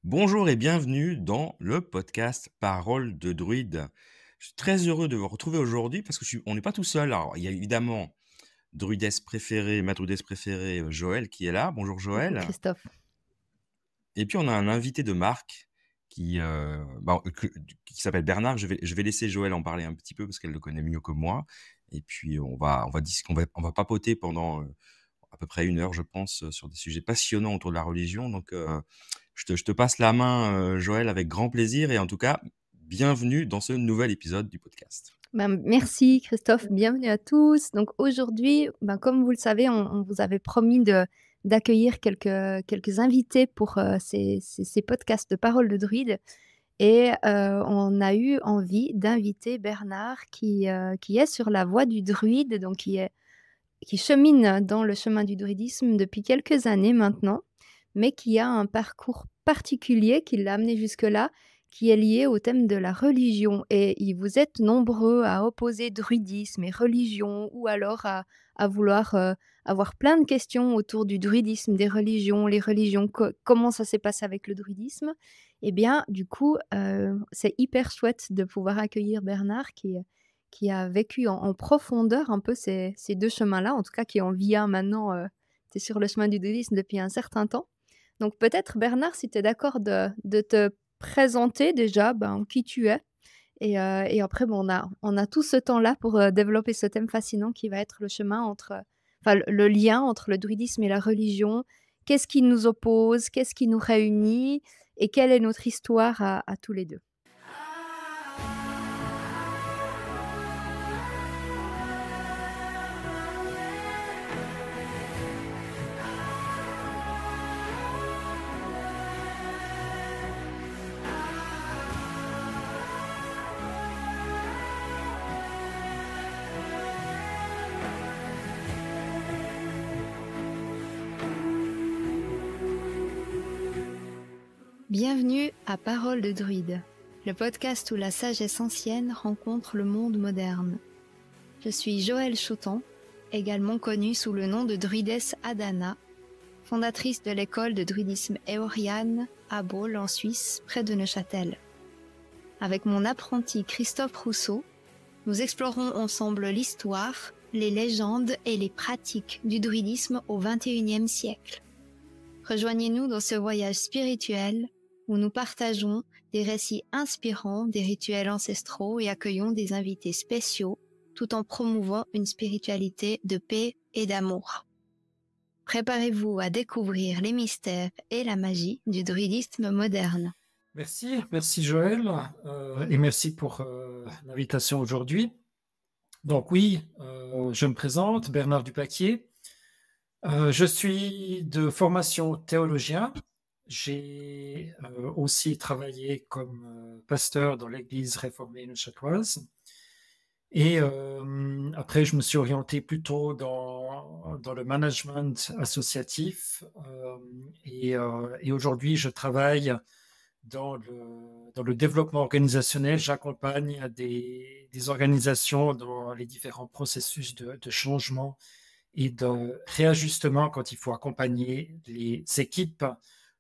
Bonjour et bienvenue dans le podcast Parole de druide. Je suis très heureux de vous retrouver aujourd'hui parce que on n'est pas tout seul. Alors, il y a évidemment ma druidesse préférée, Joël, qui est là. Bonjour Coucou Joël. Christophe. Et puis on a un invité de marque qui, qui s'appelle Bernard. Je vais laisser Joël en parler un petit peu parce qu'elle le connaît mieux que moi. Et puis on va papoter pendant à peu près 1 heure, je pense, sur des sujets passionnants autour de la religion. Donc, je te passe la main, Joël, avec grand plaisir. Et en tout cas, bienvenue dans ce nouvel épisode du podcast. Merci Christophe, bienvenue à tous. Donc aujourd'hui, comme vous le savez, on vous avait promis d'accueillir quelques invités pour, ces podcasts de Parole de druide et on a eu envie d'inviter Bernard qui est sur la voie du druide, donc qui chemine dans le chemin du druidisme depuis quelques années maintenant, mais qui a un parcours particulier qui l'a amené jusque-là, qui est lié au thème de la religion. Et vous êtes nombreux à opposer druidisme et religion, ou alors à vouloir avoir plein de questions autour du druidisme, des religions, les religions, comment ça s'est passé avec le druidisme. Eh bien, du coup, c'est hyper chouette de pouvoir accueillir Bernard qui a vécu en profondeur un peu ces 2 chemins-là, en tout cas qui en vit un maintenant, tu es sur le chemin du bouddhisme depuis un certain temps. Donc peut-être Bernard, si tu es d'accord de te présenter déjà, qui tu es et après on a tout ce temps-là pour, développer ce thème fascinant qui va être le chemin entre, enfin le lien entre le druidisme et la religion. Qu'est-ce qui nous oppose? Qu'est-ce qui nous réunit? Et quelle est notre histoire à tous les 2? Bienvenue à Parole de druide, le podcast où la sagesse ancienne rencontre le monde moderne. Je suis Joëlle Choton, également connue sous le nom de druidesse Adana, fondatrice de l'école de druidisme éoriane à Baule en Suisse, près de Neuchâtel. Avec mon apprenti Christophe Rousseau, nous explorons ensemble l'histoire, les légendes et les pratiques du druidisme au XXIe siècle. Rejoignez-nous dans ce voyage spirituel où nous partageons des récits inspirants des rituels ancestraux et accueillons des invités spéciaux tout en promouvant une spiritualité de paix et d'amour. Préparez-vous à découvrir les mystères et la magie du druidisme moderne. Merci Joël, et merci pour l'invitation aujourd'hui. Donc oui, je me présente, Bernard Dupaquier. Je suis de formation théologien. J'ai aussi travaillé comme pasteur dans l'église réformée neuchâteloise. Et après, je me suis orienté plutôt dans le management associatif. Et aujourd'hui, je travaille dans le développement organisationnel. J'accompagne des organisations dans les différents processus de changement et de réajustement quand il faut accompagner les équipes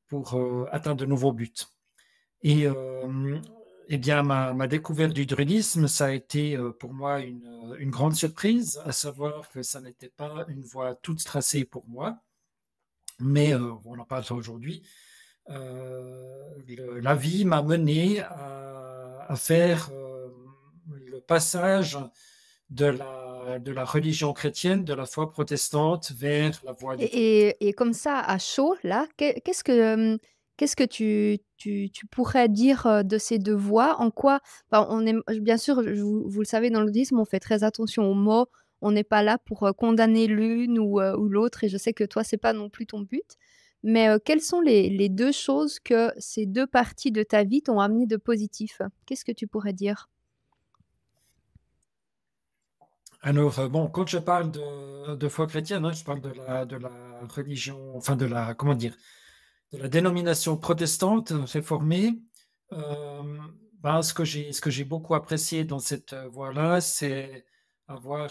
pour atteindre de nouveaux buts. Et eh bien, ma découverte du druidisme, ça a été pour moi une grande surprise, à savoir que ça n'était pas une voie toute tracée pour moi, mais on en parlera aujourd'hui. La vie m'a mené à faire le passage de la religion chrétienne, de la foi protestante vers la voie du druidisme. Et comme ça, à chaud, là, qu'est-ce que tu pourrais dire, de ces 2 voix? En quoi on est bien sûr, vous le savez, dans le bouddhisme, on fait très attention aux mots. On n'est pas là pour, condamner l'une ou l'autre et je sais que toi, c'est pas non plus ton but. Mais, quelles sont les 2 choses que ces 2 parties de ta vie t'ont amené de positif? Qu'est-ce que tu pourrais dire? Alors, bon, quand je parle de foi chrétienne, hein, je parle de la religion, enfin comment dire, de la dénomination protestante réformée. Ce que j'ai beaucoup apprécié dans cette voie-là, c'est avoir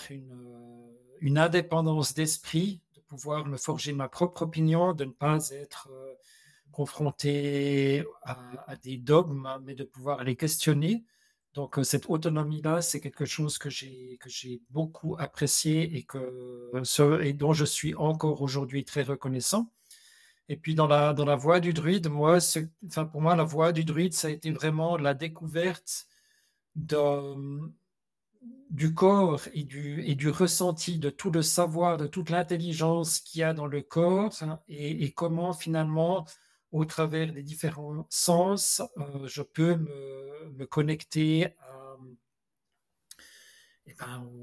une indépendance d'esprit, de pouvoir me forger ma propre opinion, de ne pas être confronté à des dogmes, mais de pouvoir les questionner. Donc, cette autonomie-là, c'est quelque chose que j'ai beaucoup apprécié et dont je suis encore aujourd'hui très reconnaissant. Et puis, dans la voie du druide, pour moi, la voie du druide, ça a été vraiment la découverte de, du corps et du ressenti, de tout le savoir, de toute l'intelligence qu'il y a dans le corps, hein, et comment finalement, au travers des différents sens, je peux me connecter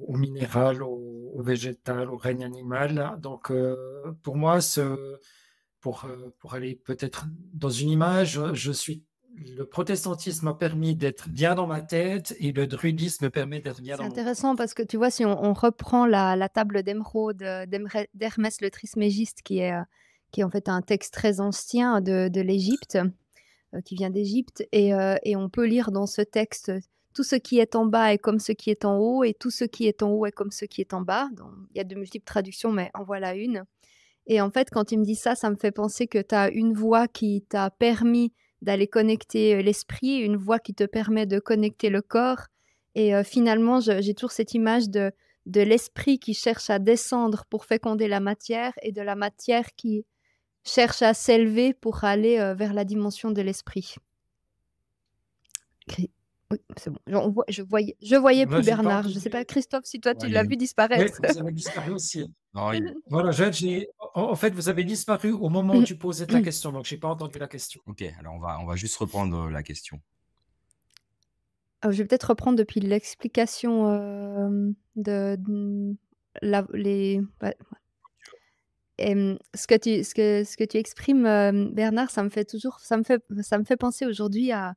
au minéral, au végétal, au règne animal. Donc, pour moi, pour aller peut-être dans une image, le protestantisme m'a permis d'être bien dans ma tête et le druidisme me permet d'être bien C'est dans mon corps. intéressant parce que tu vois, si on reprend la table d'émeraude d'Hermès le Trismégiste, qui est en fait un texte très ancien de l'Égypte, qui vient d'Égypte, et on peut lire dans ce texte tout ce qui est en bas est comme ce qui est en haut, et tout ce qui est en haut est comme ce qui est en bas. Donc, il y a de multiples traductions, mais en voilà une. Et en fait, quand il me dit ça, ça me fait penser que tu as une voix qui t'a permis d'aller connecter l'esprit, une voix qui te permet de connecter le corps. Et finalement, j'ai toujours cette image de l'esprit qui cherche à descendre pour féconder la matière, et de la matière qui cherche à s'élever pour aller vers la dimension de l'esprit. Oui, c'est bon. Je voyais Moi, plus j'ai pas Bernard. Je sais pas, entendu. Christophe, si toi tu Ouais, l'as vu Oui, disparaître. vous avez disparu aussi. non, Voilà, en fait, vous avez disparu au moment où tu posais ta question, donc j'ai pas entendu la question. ok, alors on va juste reprendre la question. Je vais peut-être reprendre depuis l'explication ouais. Ce que tu exprimes, Bernard, ça me fait penser aujourd'hui à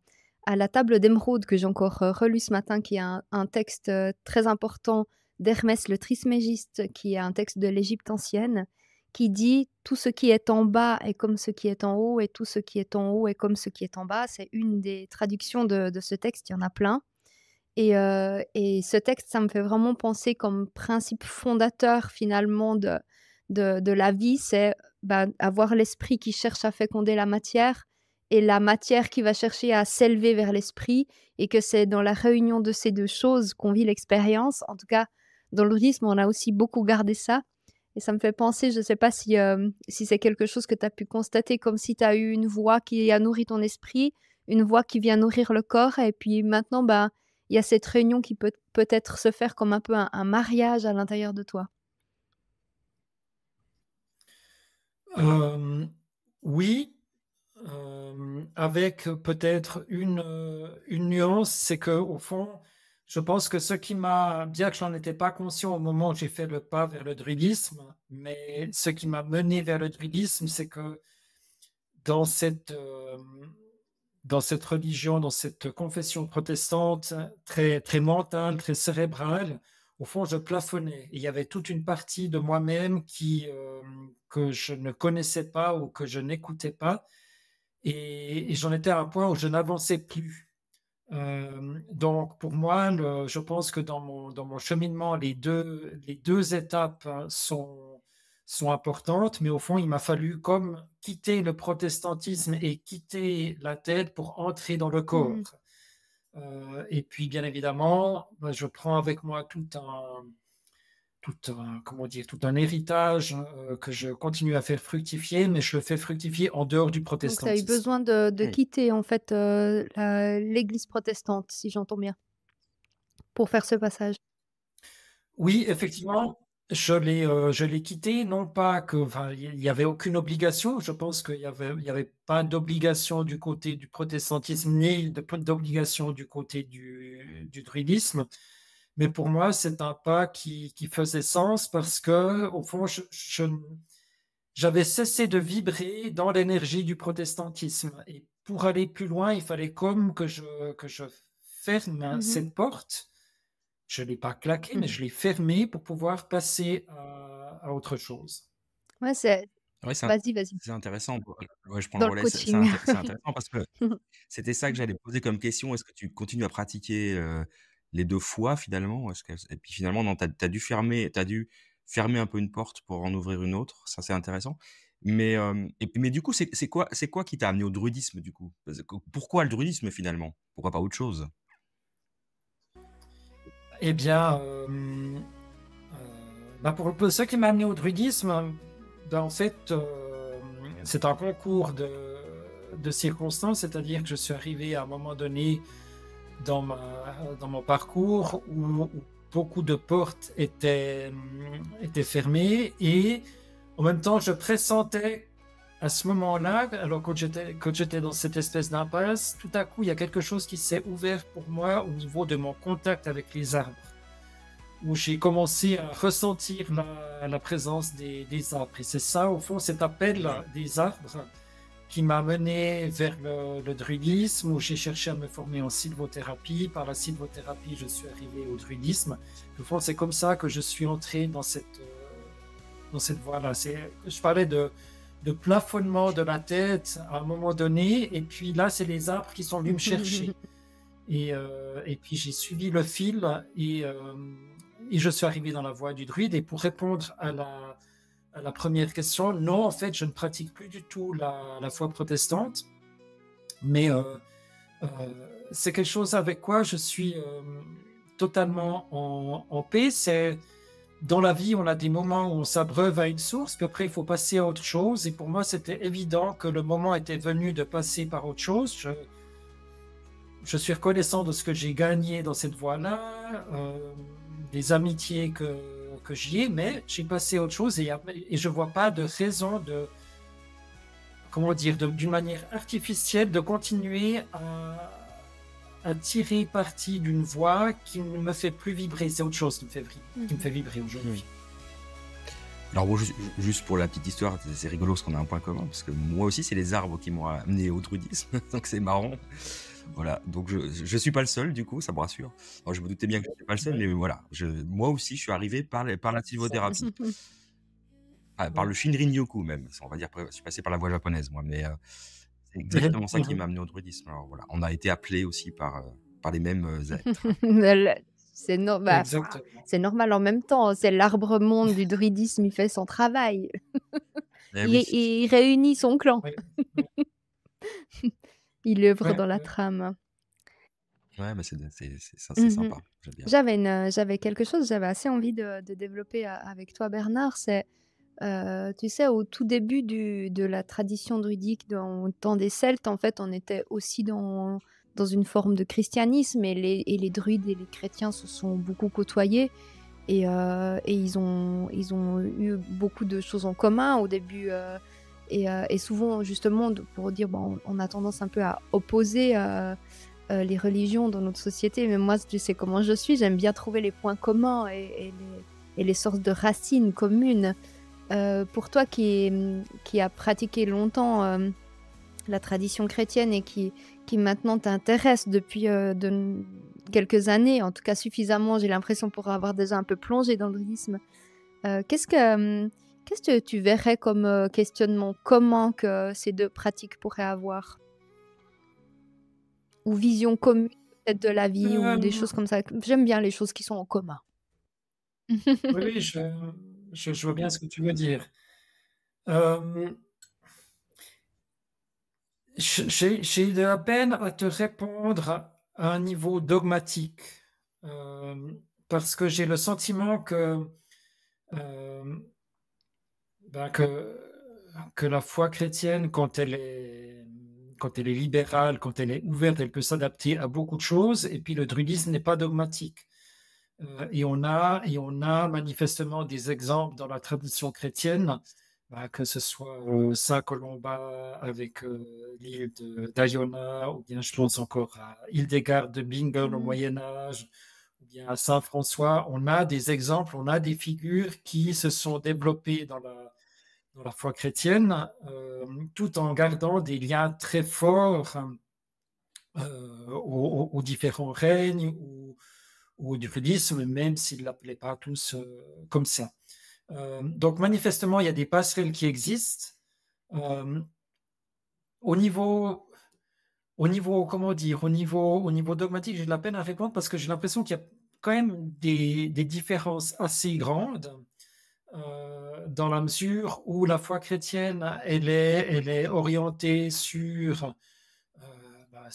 la table d'émeraude que j'ai encore relue ce matin, qui est un texte très important d'Hermès le Trismégiste, qui est un texte de l'Égypte ancienne, qui dit: «Tout ce qui est en bas est comme ce qui est en haut, et tout ce qui est en haut est comme ce qui est en bas». C'est une des traductions de ce texte, il y en a plein. Et ce texte, ça me fait vraiment penser comme principe fondateur finalement de la vie, c'est, bah, avoir l'esprit qui cherche à féconder la matière, et la matière qui va chercher à s'élever vers l'esprit, et que c'est dans la réunion de ces 2 choses qu'on vit l'expérience. En tout cas, dans le bouddhisme, on a aussi beaucoup gardé ça, et ça me fait penser, je ne sais pas si c'est quelque chose que tu as pu constater, comme si tu as eu une voix qui a nourri ton esprit, une voix qui vient nourrir le corps, et puis maintenant, bah, il y a cette réunion qui peut peut-être se faire comme un peu un mariage à l'intérieur de toi. Oui, avec peut-être une nuance, c'est que au fond, je pense que bien que j'en étais pas conscient au moment où j'ai fait le pas vers le druidisme, mais ce qui m'a mené vers le druidisme, c'est que dans cette, euh, dans cette religion, dans cette confession protestante très, très mentale, très cérébrale, au fond, je plafonnais. Et il y avait toute une partie de moi-même que je ne connaissais pas ou que je n'écoutais pas. Et j'en étais à un point où je n'avançais plus. Donc, pour moi, je pense que dans mon cheminement, les deux étapes, hein, sont importantes, mais au fond, il m'a fallu comme quitter le protestantisme et quitter la tête pour entrer dans le corps. Mmh. Et puis, bien évidemment, je prends avec moi comment dire, tout un héritage que je continue à faire fructifier, mais je le fais fructifier en dehors du Donc tu as eu protestantisme. besoin de Oui. quitter en fait, l'Église protestante, si j'entends bien, pour faire ce passage? Oui, effectivement, je l'ai quitté, non pas que, enfin, il y avait aucune obligation. Je pense il y avait pas d'obligation du côté du protestantisme, ni d'obligation du côté du druidisme. Mais pour moi, c'est un pas qui faisait sens parce que, au fond, j'avais cessé de vibrer dans l'énergie du protestantisme. Et pour aller plus loin, il fallait comme que je ferme Mmh. cette porte. Je ne l'ai pas claqué, mais Mmh. je l'ai fermé pour pouvoir passer à autre chose. Ouais, Ouais, vas-y, vas-y, c'est intéressant. Ouais, je prends le dans le relais. coaching. C'est intéressant parce que c'était ça que j'allais poser comme question. Est-ce que tu continues à pratiquer les deux fois finalement? Et puis finalement, non, t'as dû fermer un peu une porte pour en ouvrir une autre. Ça, c'est intéressant. Mais du coup, c'est quoi qui t'a amené au druidisme, du coup? Pourquoi le druidisme, finalement? Pourquoi pas autre chose? Eh bien, pour ce qui m'a amené au druidisme, en fait, c'est un concours de circonstances, c'est-à-dire que je suis arrivé à un moment donné dans mon parcours où beaucoup de portes étaient fermées et en même temps, je pressentais à ce moment-là, alors quand j'étais dans cette espèce d'impasse, tout à coup, il y a quelque chose qui s'est ouvert pour moi au niveau de mon contact avec les arbres, où j'ai commencé à ressentir la présence des arbres. Et c'est ça, au fond, cet appel des arbres qui m'a mené vers le druidisme, où j'ai cherché à me former en sylvothérapie. Par la sylvothérapie, je suis arrivé au druidisme. Au fond, c'est comme ça que je suis entré dans cette voie-là. Je parlais de plafonnement de la tête à un moment donné, et puis là, c'est les arbres qui sont venus me chercher. Et puis j'ai suivi le fil, et je suis arrivé dans la voie du druide. Et pour répondre à la première question, non, en fait, je ne pratique plus du tout la foi protestante, mais c'est quelque chose avec quoi je suis totalement en paix. C'est dans la vie, on a des moments où on s'abreuve à une source, puis après, il faut passer à autre chose. Et pour moi, c'était évident que le moment était venu de passer par autre chose. Je suis reconnaissant de ce que j'ai gagné dans cette voie-là, des amitiés que j'y ai, mais j'ai passé à autre chose et je vois pas de raison d'une manière artificielle, de continuer à tirer parti d'une voix qui ne me fait plus vibrer. C'est autre chose qui me fait vibrer aujourd'hui. Alors, bon, juste pour la petite histoire, c'est rigolo parce qu'on a un point commun, parce que moi aussi, c'est les arbres qui m'ont amené au druidisme, donc c'est marrant. Voilà, donc je suis pas le seul, du coup, ça me rassure. Alors, je me doutais bien que je n'étais pas le seul, mais voilà, moi aussi, je suis arrivé par la sylvothérapie. Par le Shinrin-yoku même, on va dire, je suis passé par la voie japonaise, moi, mais c'est exactement ça qui m'a amené au druidisme. Alors voilà, on a été appelés aussi par les mêmes êtres. C'est bah, Exactement. c'est normal en même temps, c'est l'arbre monde du druidisme, il fait son travail. Il réunit son clan. Oui. Il œuvre dans la trame. Ouais, mais c'est sympa, j'aime bien. J'avais quelque chose, j'avais assez envie de développer avec toi, Bernard. C'est, tu sais, au tout début de la tradition druidique, dans le temps des Celtes, en fait, on était aussi dans une forme de christianisme, et les druides et les chrétiens se sont beaucoup côtoyés, et ils ont eu beaucoup de choses en commun au début, et souvent, justement, pour dire, bon, on a tendance un peu à opposer les religions dans notre société, mais moi, tu sais comment je suis, j'aime bien trouver les points communs et les sortes de racines communes. Pour toi qui a pratiqué longtemps la tradition chrétienne et qui maintenant t'intéresse depuis quelques années, en tout cas suffisamment, j'ai l'impression, pour avoir déjà un peu plongé dans le druidisme, qu'est-ce que tu verrais comme questionnement commun que ces deux pratiques pourraient avoir? Ou vision commune peut-être de la vie, ou des choses comme ça. J'aime bien les choses qui sont en commun. Oui, je vois bien ce que tu veux dire. J'ai de la peine à te répondre à un niveau dogmatique, parce que j'ai le sentiment que la foi chrétienne, quand elle est libérale, quand elle est ouverte, elle peut s'adapter à beaucoup de choses. Et puis le druidisme n'est pas dogmatique. Et on a manifestement des exemples dans la tradition chrétienne, que ce soit Saint Colomba avec l'île d'Iona, ou bien je pense encore à Hildegarde de Bingen au Moyen Âge, ou bien à Saint François. On a des exemples, on a des figures qui se sont développées dans la foi chrétienne, tout en gardant des liens très forts aux différents règnes ou au druidisme, même s'ils ne l'appelaient pas tous comme ça. Donc manifestement, il y a des passerelles qui existent. Au niveau dogmatique, j'ai de la peine à répondre, parce que j'ai l'impression qu'il y a quand même des différences assez grandes. dans la mesure où la foi chrétienne, elle est orientée sur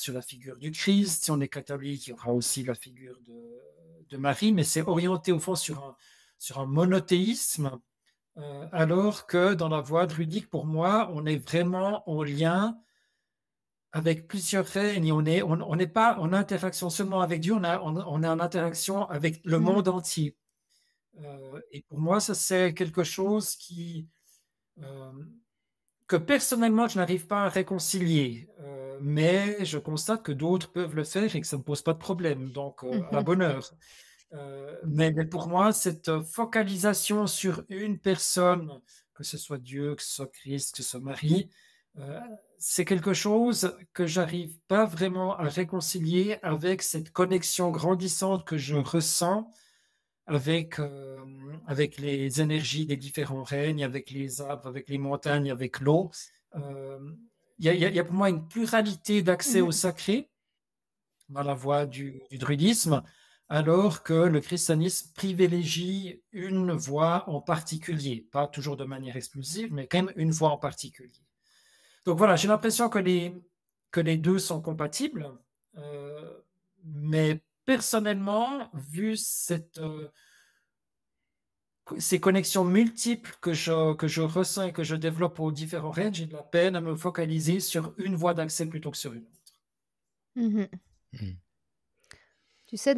la figure du Christ. Si on est catholique, il y aura aussi la figure de Marie, mais c'est orienté au fond sur un monothéisme, alors que dans la voie druidique, pour moi, on est vraiment en lien avec plusieurs règnes. On n'est pas en interaction seulement avec Dieu, on est en interaction avec le monde entier. Et pour moi, ça c'est quelque chose que personnellement, je n'arrive pas à réconcilier. Mais je constate que d'autres peuvent le faire et que ça ne me pose pas de problème. Donc, à la bonne heure. Mais pour moi, cette focalisation sur une personne, que ce soit Dieu, que ce soit Christ, que ce soit Marie, c'est quelque chose que j'arrive pas vraiment à réconcilier avec cette connexion grandissante que je ressens avec les énergies des différents règnes, avec les arbres, avec les montagnes, avec l'eau. Il y a pour moi une pluralité d'accès au sacré dans la voie du druidisme, alors que le christianisme privilégie une voie en particulier, pas toujours de manière exclusive, mais quand même une voie en particulier. Donc voilà, j'ai l'impression que les deux sont compatibles, mais personnellement, vu ces connexions multiples que je ressens et que je développe aux différents règnes, j'ai de la peine à me focaliser sur une voie d'accès plutôt que sur une autre. Tu sais,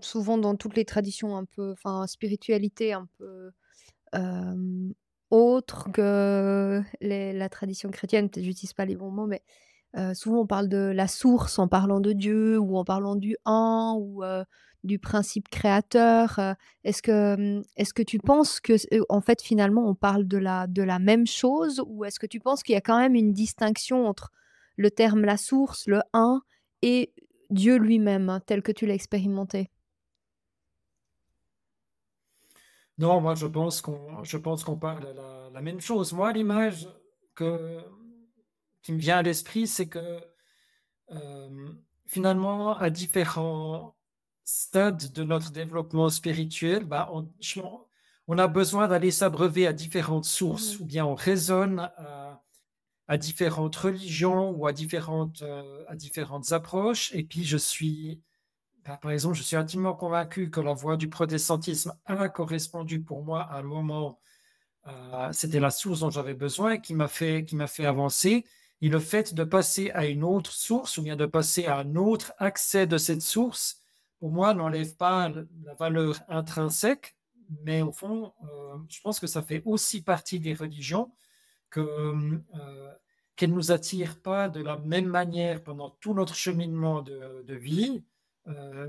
souvent dans toutes les traditions un peu, enfin, spiritualité un peu autre que la tradition chrétienne, peut-être j'utilise pas les bons mots, mais souvent on parle de la source en parlant de Dieu ou en parlant du un ou du principe créateur. Est-ce que tu penses que, en fait, finalement, on parle de la même chose ou est-ce que tu penses qu'il y a quand même une distinction entre le terme la source, le un et Dieu lui-même, hein, tel que tu l'as expérimenté? Non, moi je pense qu'on parle la même chose. Moi, l'image qui me vient à l'esprit, c'est que euh, finalement, à différents stades de notre développement spirituel, on a besoin d'aller s'abreuver à différentes sources, ou bien on raisonne à différentes religions ou à différentes approches. Et puis par exemple, je suis intimement convaincu que la voie du protestantisme a correspondu pour moi à un moment, c'était la source dont j'avais besoin, qui m'a fait avancer. Et le fait de passer à une autre source ou bien de passer à un autre accès de cette source, pour moi, n'enlève pas la valeur intrinsèque, mais au fond, je pense que ça fait aussi partie des religions que, qu'elles ne nous attirent pas de la même manière pendant tout notre cheminement de vie,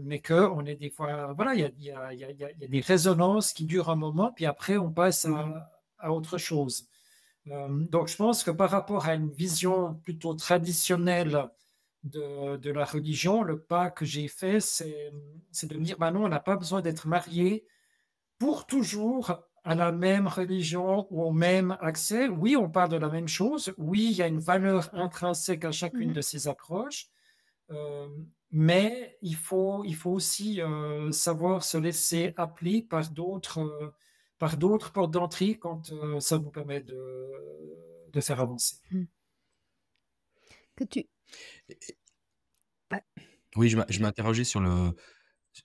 mais qu'on est des fois, voilà, il y a des résonances qui durent un moment, puis après on passe à autre chose. Donc je pense que par rapport à une vision plutôt traditionnelle de la religion, le pas que j'ai fait, c'est de me dire, bah non, on n'a pas besoin d'être marié pour toujours à la même religion ou au même accès. Oui, on parle de la même chose. Oui, il y a une valeur intrinsèque à chacune de ces approches. Mais il faut aussi savoir se laisser appeler par d'autres portes d'entrée quand ça nous permet de faire avancer. Que tu... Oui, je m'interrogeais sur le.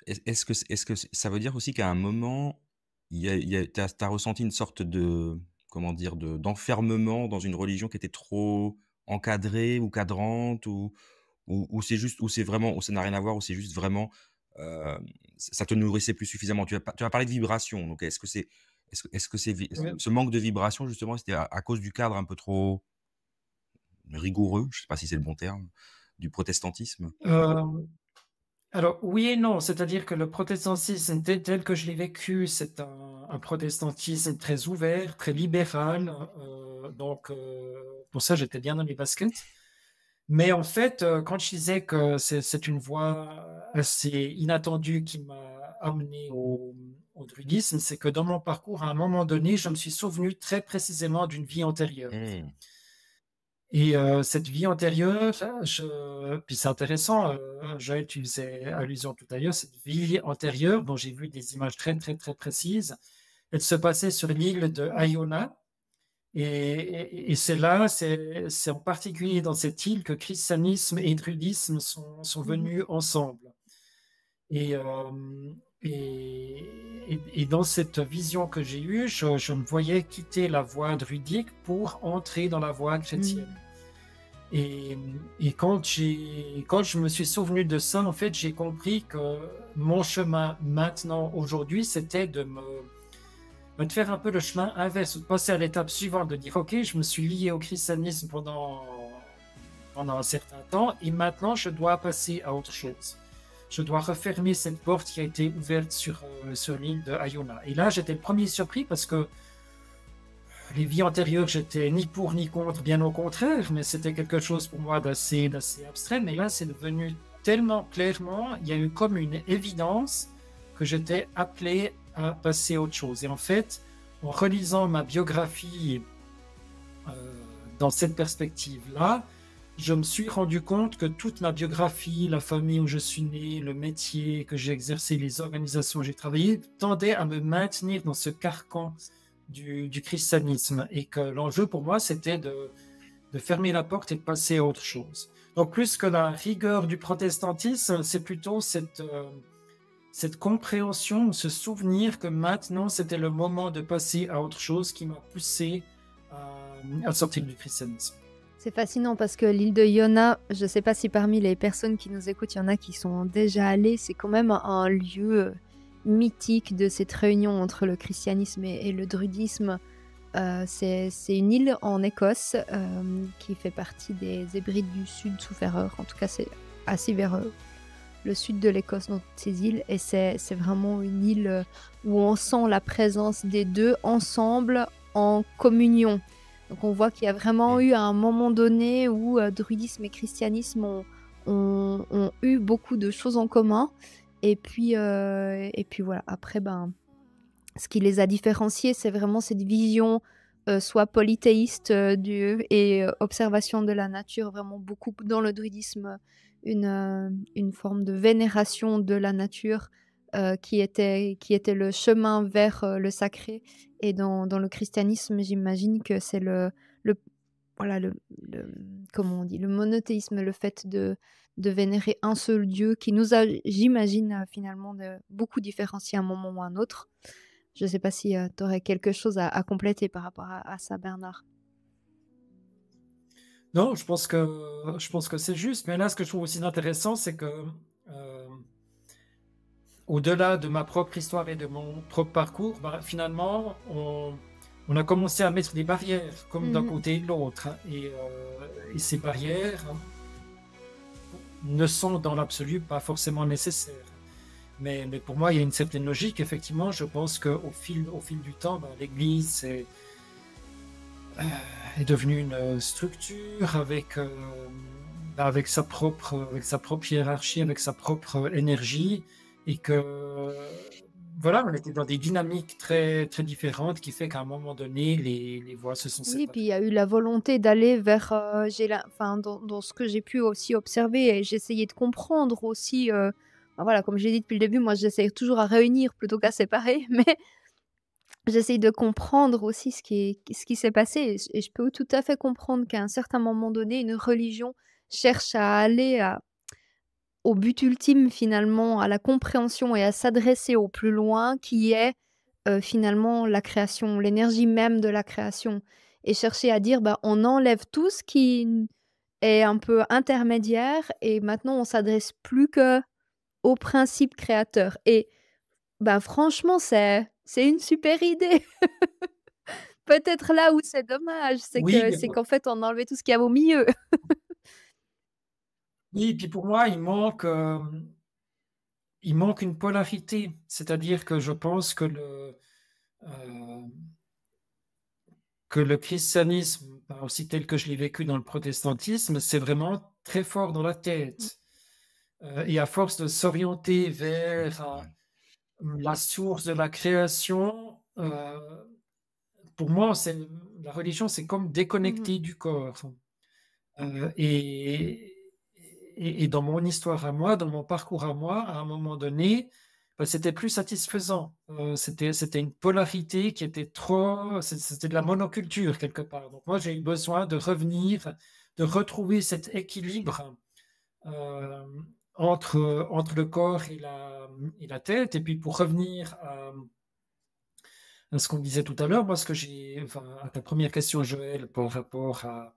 Est-ce que ça veut dire aussi qu'à un moment, t'as ressenti une sorte de, comment dire, d'enfermement dans une religion qui était trop encadrée ou cadrante ou c'est juste, ou c'est vraiment, ou ça n'a rien à voir, ou c'est juste vraiment, ça te nourrissait plus suffisamment. Tu as parlé de vibration, donc est-ce que Oui. ce manque de vibration justement, c'était à cause du cadre un peu trop rigoureux, je sais pas si c'est le bon terme, du protestantisme? Alors, oui et non, c'est-à-dire que le protestantisme tel que je l'ai vécu, c'est un protestantisme très ouvert, très libéral. Donc, pour ça, j'étais bien dans les baskets. Mais en fait, quand je disais que c'est une voie assez inattendue qui m'a amené au druidisme, c'est que dans mon parcours, à un moment donné, je me suis souvenu très précisément d'une vie antérieure. Et cette vie antérieure, puis c'est intéressant, Joël, tu faisais allusion tout à l'heure, cette vie antérieure dont j'ai vu des images très, très, très précises, elle se passait sur l'île de Iona. Et c'est là, c'est en particulier dans cette île que christianisme et druidisme sont venus ensemble. Et, et dans cette vision que j'ai eue, je me voyais quitter la voie druidique pour entrer dans la voie chrétienne. Et quand je me suis souvenu de ça, en fait, j'ai compris que mon chemin maintenant, aujourd'hui, c'était de faire un peu le chemin inverse, de passer à l'étape suivante, de dire, OK, je me suis lié au christianisme pendant un certain temps, et maintenant, je dois passer à autre chose. Je dois refermer cette porte qui a été ouverte sur l'île de Iona. Et là, j'étais le premier surpris parce que les vies antérieures, j'étais ni pour ni contre, bien au contraire, mais c'était quelque chose pour moi d'assez abstrait. Mais là, c'est devenu tellement clairement, il y a eu comme une évidence que j'étais appelé à passer à autre chose. Et en fait, en relisant ma biographie dans cette perspective-là, je me suis rendu compte que toute ma biographie, la famille où je suis né, le métier que j'ai exercé, les organisations où j'ai travaillé, tendaient à me maintenir dans ce carcan du christianisme, et que l'enjeu pour moi, c'était de fermer la porte et de passer à autre chose. Donc, plus que la rigueur du protestantisme, c'est plutôt cette compréhension, ce souvenir que maintenant, c'était le moment de passer à autre chose qui m'a poussé à sortir du christianisme. C'est fascinant parce que l'île de Iona, je ne sais pas si parmi les personnes qui nous écoutent, il y en a qui sont déjà allées, c'est quand même un lieu mythique de cette réunion entre le christianisme et le druidisme. C'est une île en Écosse qui fait partie des Hébrides du Sud sous Ferreur. En tout cas, c'est assez vers le sud de l'Écosse dans toutes ces îles. Et c'est vraiment une île où on sent la présence des deux ensemble en communion. Donc on voit qu'il y a vraiment eu à un moment donné où druidisme et christianisme ont eu beaucoup de choses en commun. Et puis voilà, après, ce qui les a différenciés, c'est vraiment cette vision soit polythéiste et observation de la nature, vraiment beaucoup dans le druidisme, une forme de vénération de la nature qui était le chemin vers le sacré. Et dans le christianisme, j'imagine que c'est comment on dit, le monothéisme, le fait de vénérer un seul Dieu qui nous a, j'imagine, finalement beaucoup différenciés à un moment ou à un autre. Je ne sais pas si tu aurais quelque chose à compléter par rapport à ça, Bernard. Non, je pense que c'est juste. Mais là, ce que je trouve aussi intéressant, c'est que au-delà de ma propre histoire et de mon propre parcours, finalement, on a commencé à mettre des barrières, comme d'un côté et de l'autre. Et ces barrières ne sont dans l'absolu pas forcément nécessaires. Mais pour moi, il y a une certaine logique. Effectivement, je pense qu'au fil du temps, l'Église est devenue une structure avec sa propre hiérarchie, avec sa propre énergie, et que voilà, on était dans des dynamiques très, très différentes qui fait qu'à un moment donné, les voies se sont séparées. Oui, puis il y a eu la volonté d'aller vers, dans ce que j'ai pu aussi observer, et j'essayais de comprendre aussi, voilà, comme j'ai dit depuis le début, moi j'essaye toujours à réunir plutôt qu'à séparer, mais j'essaye de comprendre aussi ce qui s'est passé, et je peux tout à fait comprendre qu'à un certain moment donné, une religion cherche à aller au but ultime finalement, à la compréhension et à s'adresser au plus loin qui est finalement la création, l'énergie même de la création, et chercher à dire, on enlève tout ce qui est un peu intermédiaire, et maintenant on s'adresse plus qu'au principe créateur. Et franchement, c'est une super idée. Peut-être là où c'est dommage, c'est qu'en fait on a enlevé tout ce qu'il y a au milieu. Oui, puis pour moi, il manque une polarité. C'est-à-dire que je pense que le christianisme, aussi tel que je l'ai vécu dans le protestantisme, c'est vraiment très fort dans la tête. Et à force de s'orienter vers la source de la création, pour moi, la religion, c'est comme déconnecter du corps. Et dans mon histoire à moi, dans mon parcours à moi, à un moment donné, bah, c'était plus satisfaisant. C'était une polarité qui était trop, c'était de la monoculture quelque part. Donc moi, j'ai eu besoin de revenir, de retrouver cet équilibre euh, entre le corps et la tête. Et puis pour revenir à ce qu'on disait tout à l'heure, moi, enfin, à ta première question, Joël, par rapport à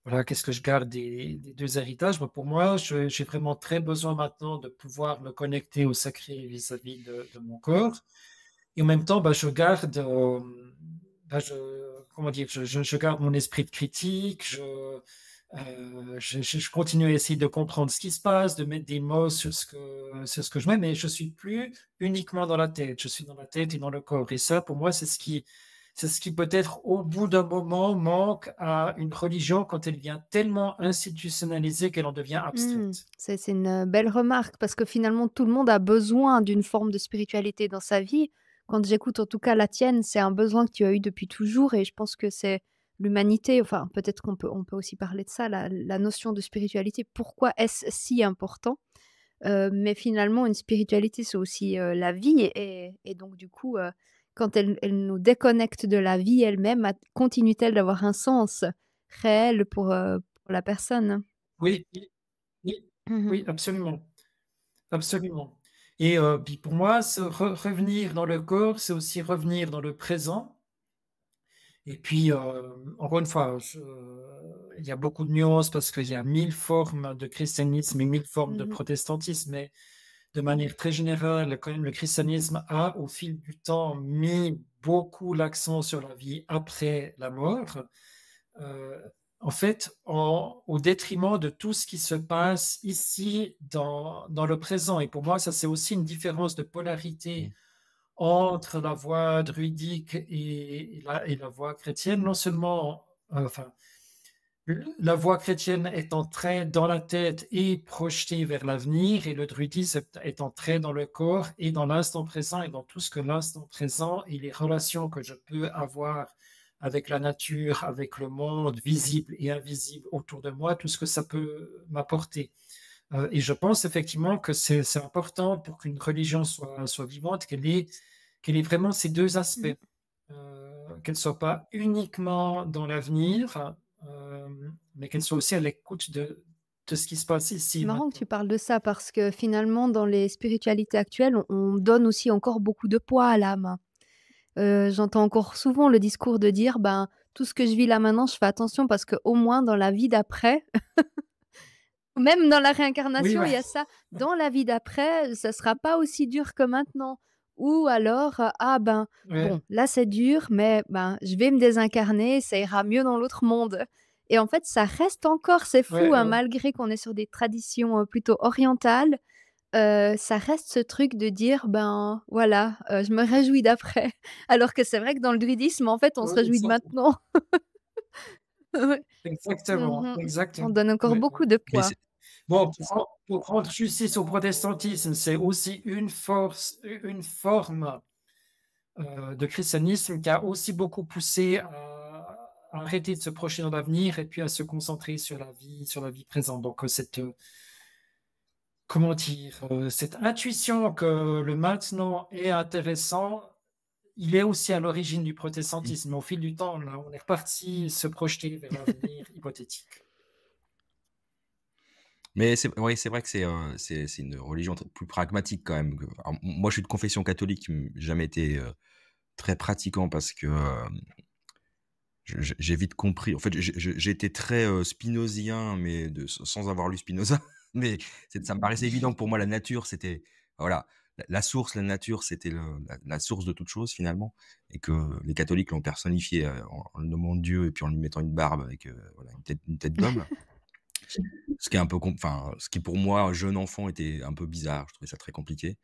voilà, qu'est-ce que je garde des deux héritages? Bah, pour moi, j'ai vraiment très besoin maintenant de pouvoir me connecter au sacré vis-à-vis de mon corps. Et en même temps, bah, je garde, comment dire, je garde mon esprit de critique. Je continue à essayer de comprendre ce qui se passe, de mettre des mots sur ce que je mets, mais je suis plus uniquement dans la tête. Je suis dans la tête et dans le corps. Et ça, pour moi, c'est ce qui peut-être au bout d'un moment manque à une religion quand elle vient tellement institutionnalisée qu'elle en devient abstraite. C'est une, belle remarque parce que finalement tout le monde a besoin d'une forme de spiritualité dans sa vie. Quand j'écoute en tout cas la tienne, c'est un besoin que tu as eu depuis toujours et je pense que c'est l'humanité, enfin peut-être on peut aussi parler de ça, la notion de spiritualité. Pourquoi est-ce si important? Mais finalement une spiritualité c'est aussi, la vie et donc du coup, quand elle nous déconnecte de la vie elle-même, continue-t-elle d'avoir un sens réel pour la personne? Oui, oui, oui, Mmh. oui, absolument, absolument. Et puis pour moi, revenir dans le corps, c'est aussi revenir dans le présent. Et puis, encore une fois, il y a beaucoup de nuances parce qu'il y a 1000 formes de christianisme et 1000 formes de Mmh. protestantisme, mais de manière très générale, quand même, le christianisme a, au fil du temps, mis beaucoup l'accent sur la vie après la mort. Euh, en fait, au détriment de tout ce qui se passe ici dans le présent. Et pour moi, ça, c'est aussi une différence de polarité entre la voie druidique et la voie chrétienne. Non seulement, enfin, la voie chrétienne est entrée dans la tête et projetée vers l'avenir, et le druidisme est entré dans le corps et dans l'instant présent et dans tout ce que l'instant présent et les relations que je peux avoir avec la nature, avec le monde visible et invisible autour de moi, tout ce que ça peut m'apporter. Et je pense effectivement que c'est important pour qu'une religion soit vivante, qu'elle ait vraiment ces deux aspects, Mmh. qu'elle ne soit pas uniquement dans l'avenir, euh, mais qu'elle soit aussi à l'écoute de ce qui se passe ici C'est et marrant que tu maintenant. parles de ça parce que finalement dans les spiritualités actuelles, on donne aussi encore beaucoup de poids à l'âme. J'entends encore souvent le discours de dire: «Ben, tout ce que je vis là maintenant, je fais attention parce qu'au moins dans la vie d'après». Même dans la Oui, réincarnation, ouais, il y a ça. Dans la vie d'après, ça sera pas aussi dur que maintenant. Ou alors, ah ben, ouais, bon, là c'est dur, mais ben, je vais me désincarner, ça ira mieux dans l'autre monde. Et en fait, ça reste encore, c'est fou, ouais, hein, malgré qu'on est sur des traditions plutôt orientales, ça reste ce truc de dire, ben voilà, je me réjouis d'après. Alors que c'est vrai que dans le druidisme, en fait, on se ouais, réjouit de maintenant. Ouais. exactement, Mmh. On exactement. donne encore Ouais, ouais. beaucoup de Mais poids. c'est Bon, pour rendre justice au protestantisme, c'est aussi une forme de christianisme qui a aussi beaucoup poussé à arrêter de se projeter dans l'avenir et puis à se concentrer sur la vie présente. Donc, comment dire, cette intuition que le maintenant est intéressant, il est aussi à l'origine du protestantisme. Au fil du temps, là, on est reparti se projeter vers l'avenir hypothétique. mais c'est ouais, c'est vrai que c'est une religion plus pragmatique quand même alors moi, je suis de confession catholique, jamais été, très pratiquant parce que, j'ai vite compris en fait, j'ai été très, spinozien, mais sans avoir lu Spinoza, mais ça me paraissait évident que pour moi la nature c'était voilà, la source, la nature, c'était la source de toute chose finalement et que les catholiques l'ont personnifié, en le nommant Dieu et puis en lui mettant une barbe avec, voilà une tête d'homme. Ce qui est un peu enfin, ce qui pour moi, jeune enfant, était un peu bizarre. Je trouvais ça très compliqué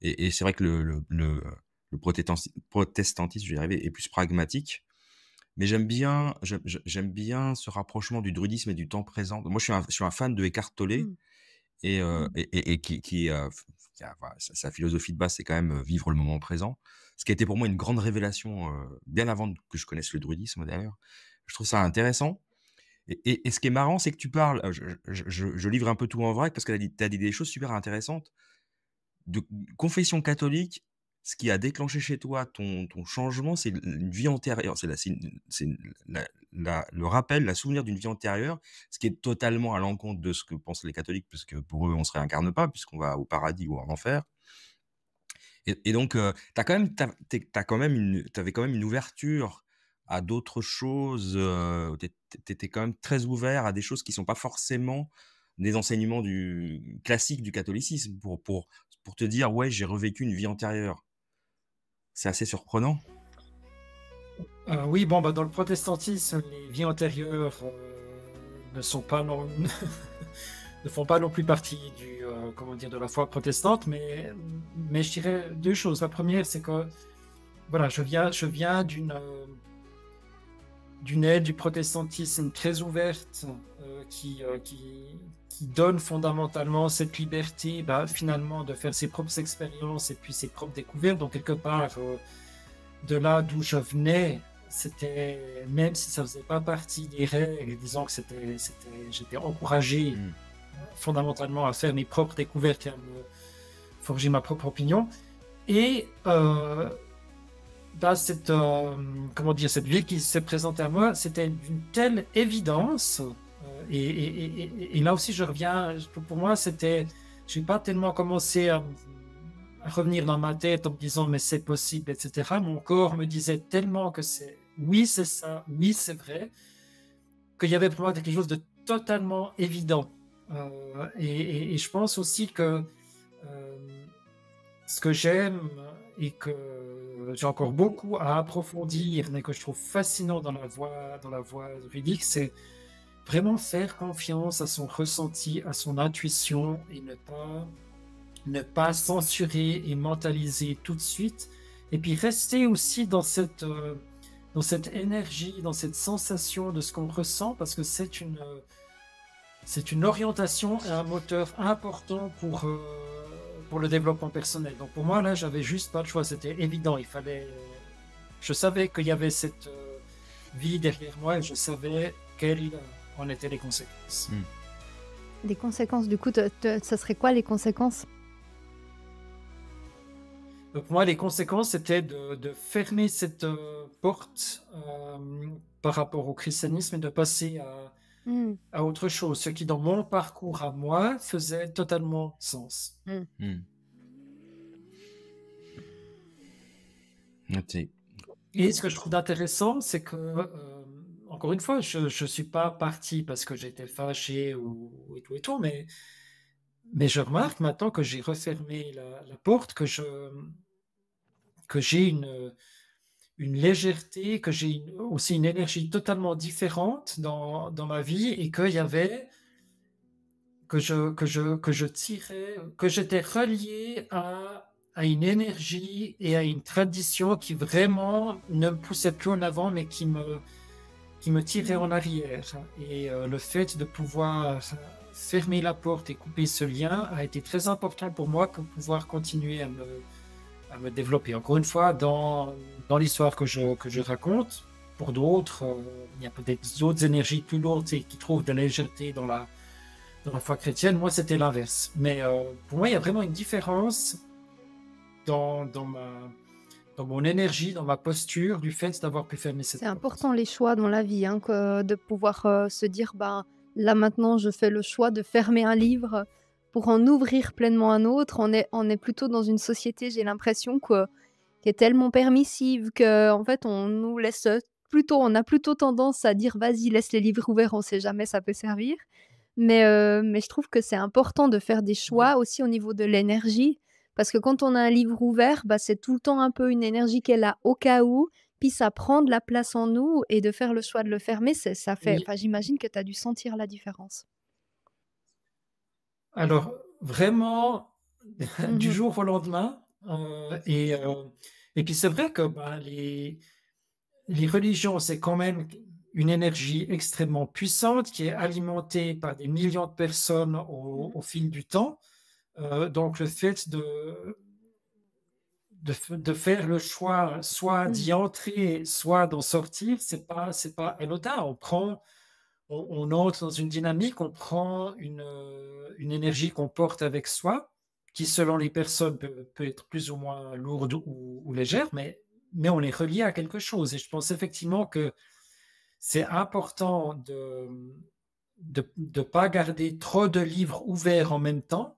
et c'est vrai que le protestantisme, je vais y arriver, est plus pragmatique. Mais j'aime bien ce rapprochement du druidisme et du temps présent. Moi, je suis un fan de Eckhart Tolle Mmh. et qui a voilà, sa philosophie de base, c'est quand même, vivre le moment présent. Ce qui a été pour moi une grande révélation, bien avant que je connaisse le druidisme d'ailleurs. Je trouve ça intéressant et ce qui est marrant, c'est que tu parles, je livre un peu tout en vrac parce que tu as dit des choses super intéressantes. de confession catholique, ce qui a déclenché chez toi ton changement, c'est une vie antérieure. Le rappel, la souvenir d'une vie antérieure, ce qui est totalement à l'encontre de ce que pensent les catholiques, puisque pour eux, on se réincarne pas, puisqu'on va au paradis ou en enfer. Et donc, t'as quand même, t'avais quand même une ouverture à d'autres choses. T'étais quand même très ouvert à des choses qui sont pas forcément des enseignements classiques du catholicisme pour te dire, ouais, j'ai revécu une vie antérieure. C'est assez surprenant. Oui, bon, dans le protestantisme, les vies antérieures ne sont pas ne font pas non plus partie comment dire, de la foi protestante, mais je dirais deux choses. La première, c'est que voilà, je viens d'une aide du protestantisme très ouverte qui donne fondamentalement cette liberté, finalement, de faire ses propres expériences et puis ses propres découvertes. Donc, quelque part, de là d'où je venais, c'était, même si ça faisait pas partie des règles, disons que j'étais encouragé fondamentalement à faire mes propres découvertes et à me forger ma propre opinion. Et comment dire, cette vie qui s'est présentée à moi, c'était d'une telle évidence. Et là aussi, je reviens. Pour moi, j'ai pas tellement commencé à revenir dans ma tête en me disant mais c'est possible, etc. Mon corps me disait tellement que oui, c'est ça, oui, c'est vrai, qu'il y avait pour moi quelque chose de totalement évident. Et je pense aussi que ce que j'aime et que j'ai encore beaucoup à approfondir, mais que je trouve fascinant dans la voie druidique, c'est vraiment faire confiance à son ressenti, à son intuition et ne pas censurer et mentaliser tout de suite. Et puis rester aussi dans cette énergie, dans cette sensation de ce qu'on ressent, parce que c'est une orientation et un moteur important pour le développement personnel. Donc pour moi, là, j'avais juste pas le choix. C'était évident. Je savais qu'il y avait cette vie derrière moi et je savais quelles en étaient les conséquences. Les conséquences, du coup, ça serait quoi les conséquences? Donc pour moi, les conséquences, c'était de fermer cette porte par rapport au christianisme et de passer à autre chose, ce qui dans mon parcours à moi faisait totalement sens. Et ce que je trouve intéressant, c'est que, encore une fois, je ne suis pas parti parce que j'étais fâché et tout, mais je remarque maintenant que j'ai refermé la porte, que j'ai une légèreté, que j'ai aussi une énergie totalement différente dans ma vie et qu'il y avait que je tirais, que j'étais relié à une énergie et à une tradition qui vraiment ne me poussait plus en avant, mais qui me tirait en arrière. Et le fait de pouvoir fermer la porte et couper ce lien a été très important pour moi pour pouvoir continuer à me développer. Encore une fois, dans l'histoire que je raconte, pour d'autres, il y a peut-être d'autres énergies plus lourdes et qui trouvent de la légèreté dans la foi chrétienne. Moi, c'était l'inverse. Mais pour moi, il y a vraiment une différence dans mon énergie, dans ma posture, du fait d'avoir pu fermer cette porte. C'est important les choix dans la vie, de pouvoir se dire, là maintenant, je fais le choix de fermer un livre pour en ouvrir pleinement un autre. On est plutôt dans une société, j'ai l'impression, qui est tellement permissive qu'en fait, on a plutôt tendance à dire, vas-y, laisse les livres ouverts, on sait jamais, ça peut servir. Mais je trouve que c'est important de faire des choix aussi au niveau de l'énergie, parce que quand on a un livre ouvert, c'est tout le temps un peu une énergie qui est là au cas où, puis ça prend de la place en nous et de faire le choix de le fermer, ça fait Oui. j'imagine que tu as dû sentir la différence. Alors, vraiment, du jour au lendemain. Et puis, c'est vrai que les religions, c'est quand même une énergie extrêmement puissante qui est alimentée par des millions de personnes au fil du temps. Donc, le fait de faire le choix soit d'y entrer, soit d'en sortir, c'est pas anodin. On entre dans une dynamique, on prend une énergie qu'on porte avec soi qui selon les personnes peut être plus ou moins lourde ou légère, mais on est relié à quelque chose. Et je pense effectivement que c'est important de pas garder trop de livres ouverts en même temps,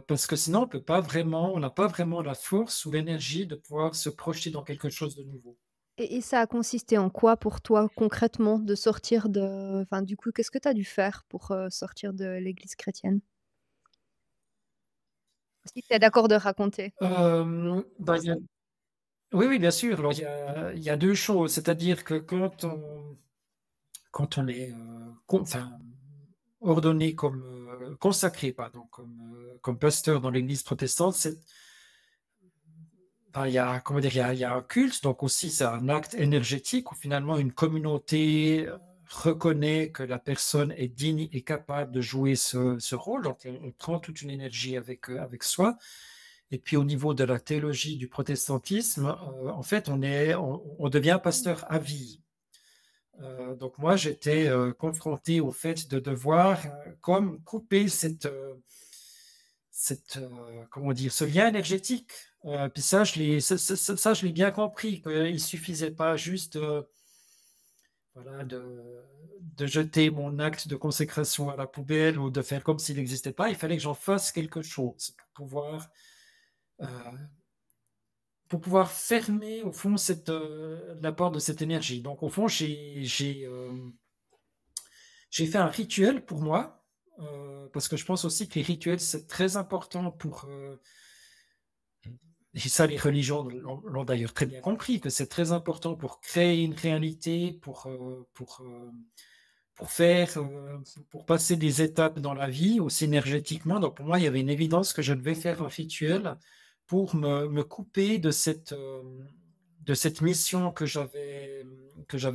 parce que sinon on n'a pas vraiment la force ou l'énergie de pouvoir se projeter dans quelque chose de nouveau. Et ça a consisté en quoi pour toi concrètement de sortir de enfin du coup, qu'est-ce que tu as dû faire pour, sortir de l'Église chrétienne? Si tu es d'accord de raconter. Bah, oui, oui, bien sûr. Alors, il y a deux choses. C'est-à-dire que quand on est enfin, ordonné comme consacré, pardon, comme pasteur dans l'Église protestante, ben, il y a, comment dire, il y a un culte, donc aussi c'est un acte énergétique où finalement une communauté reconnaît que la personne est digne et capable de jouer ce rôle, donc on prend toute une énergie avec soi. Et puis au niveau de la théologie du protestantisme, en fait, on devient pasteur à vie. Donc moi, j'étais confronté au fait de devoir comme couper comment dire, ce lien énergétique. Puis ça, je l'ai bien compris, qu'il suffisait pas juste voilà, de jeter mon acte de consécration à la poubelle ou de faire comme s'il n'existait pas. Il fallait que j'en fasse quelque chose euh, pour pouvoir fermer, au fond, l'apport de cette énergie. Donc, au fond, j'ai fait un rituel pour moi, parce que je pense aussi que les rituels, c'est très important et ça, les religions l'ont d'ailleurs très bien compris, que c'est très important pour créer une réalité, pour faire, pour passer des étapes dans la vie, aussi énergétiquement. Donc, pour moi, il y avait une évidence que je devais faire un rituel pour me couper de cette mission que j'avais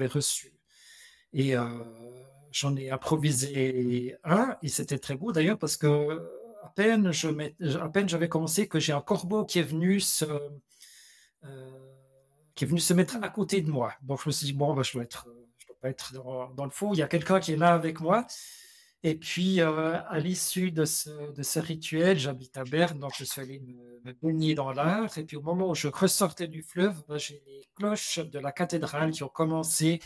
reçue. Et j'en ai improvisé un, et c'était très beau d'ailleurs, parce que à peine j'avais commencé que j'ai un corbeau qui est venu se mettre à côté de moi. Donc je me suis dit, bon, bah, je dois pas être dans le faux, il y a quelqu'un qui est là avec moi. Et puis, à l'issue de ce rituel, j'habite à Berne, donc je suis allé me baigner dans l'art. Et puis, au moment où je ressortais du fleuve, ben, j'ai les cloches de la cathédrale qui ont commencé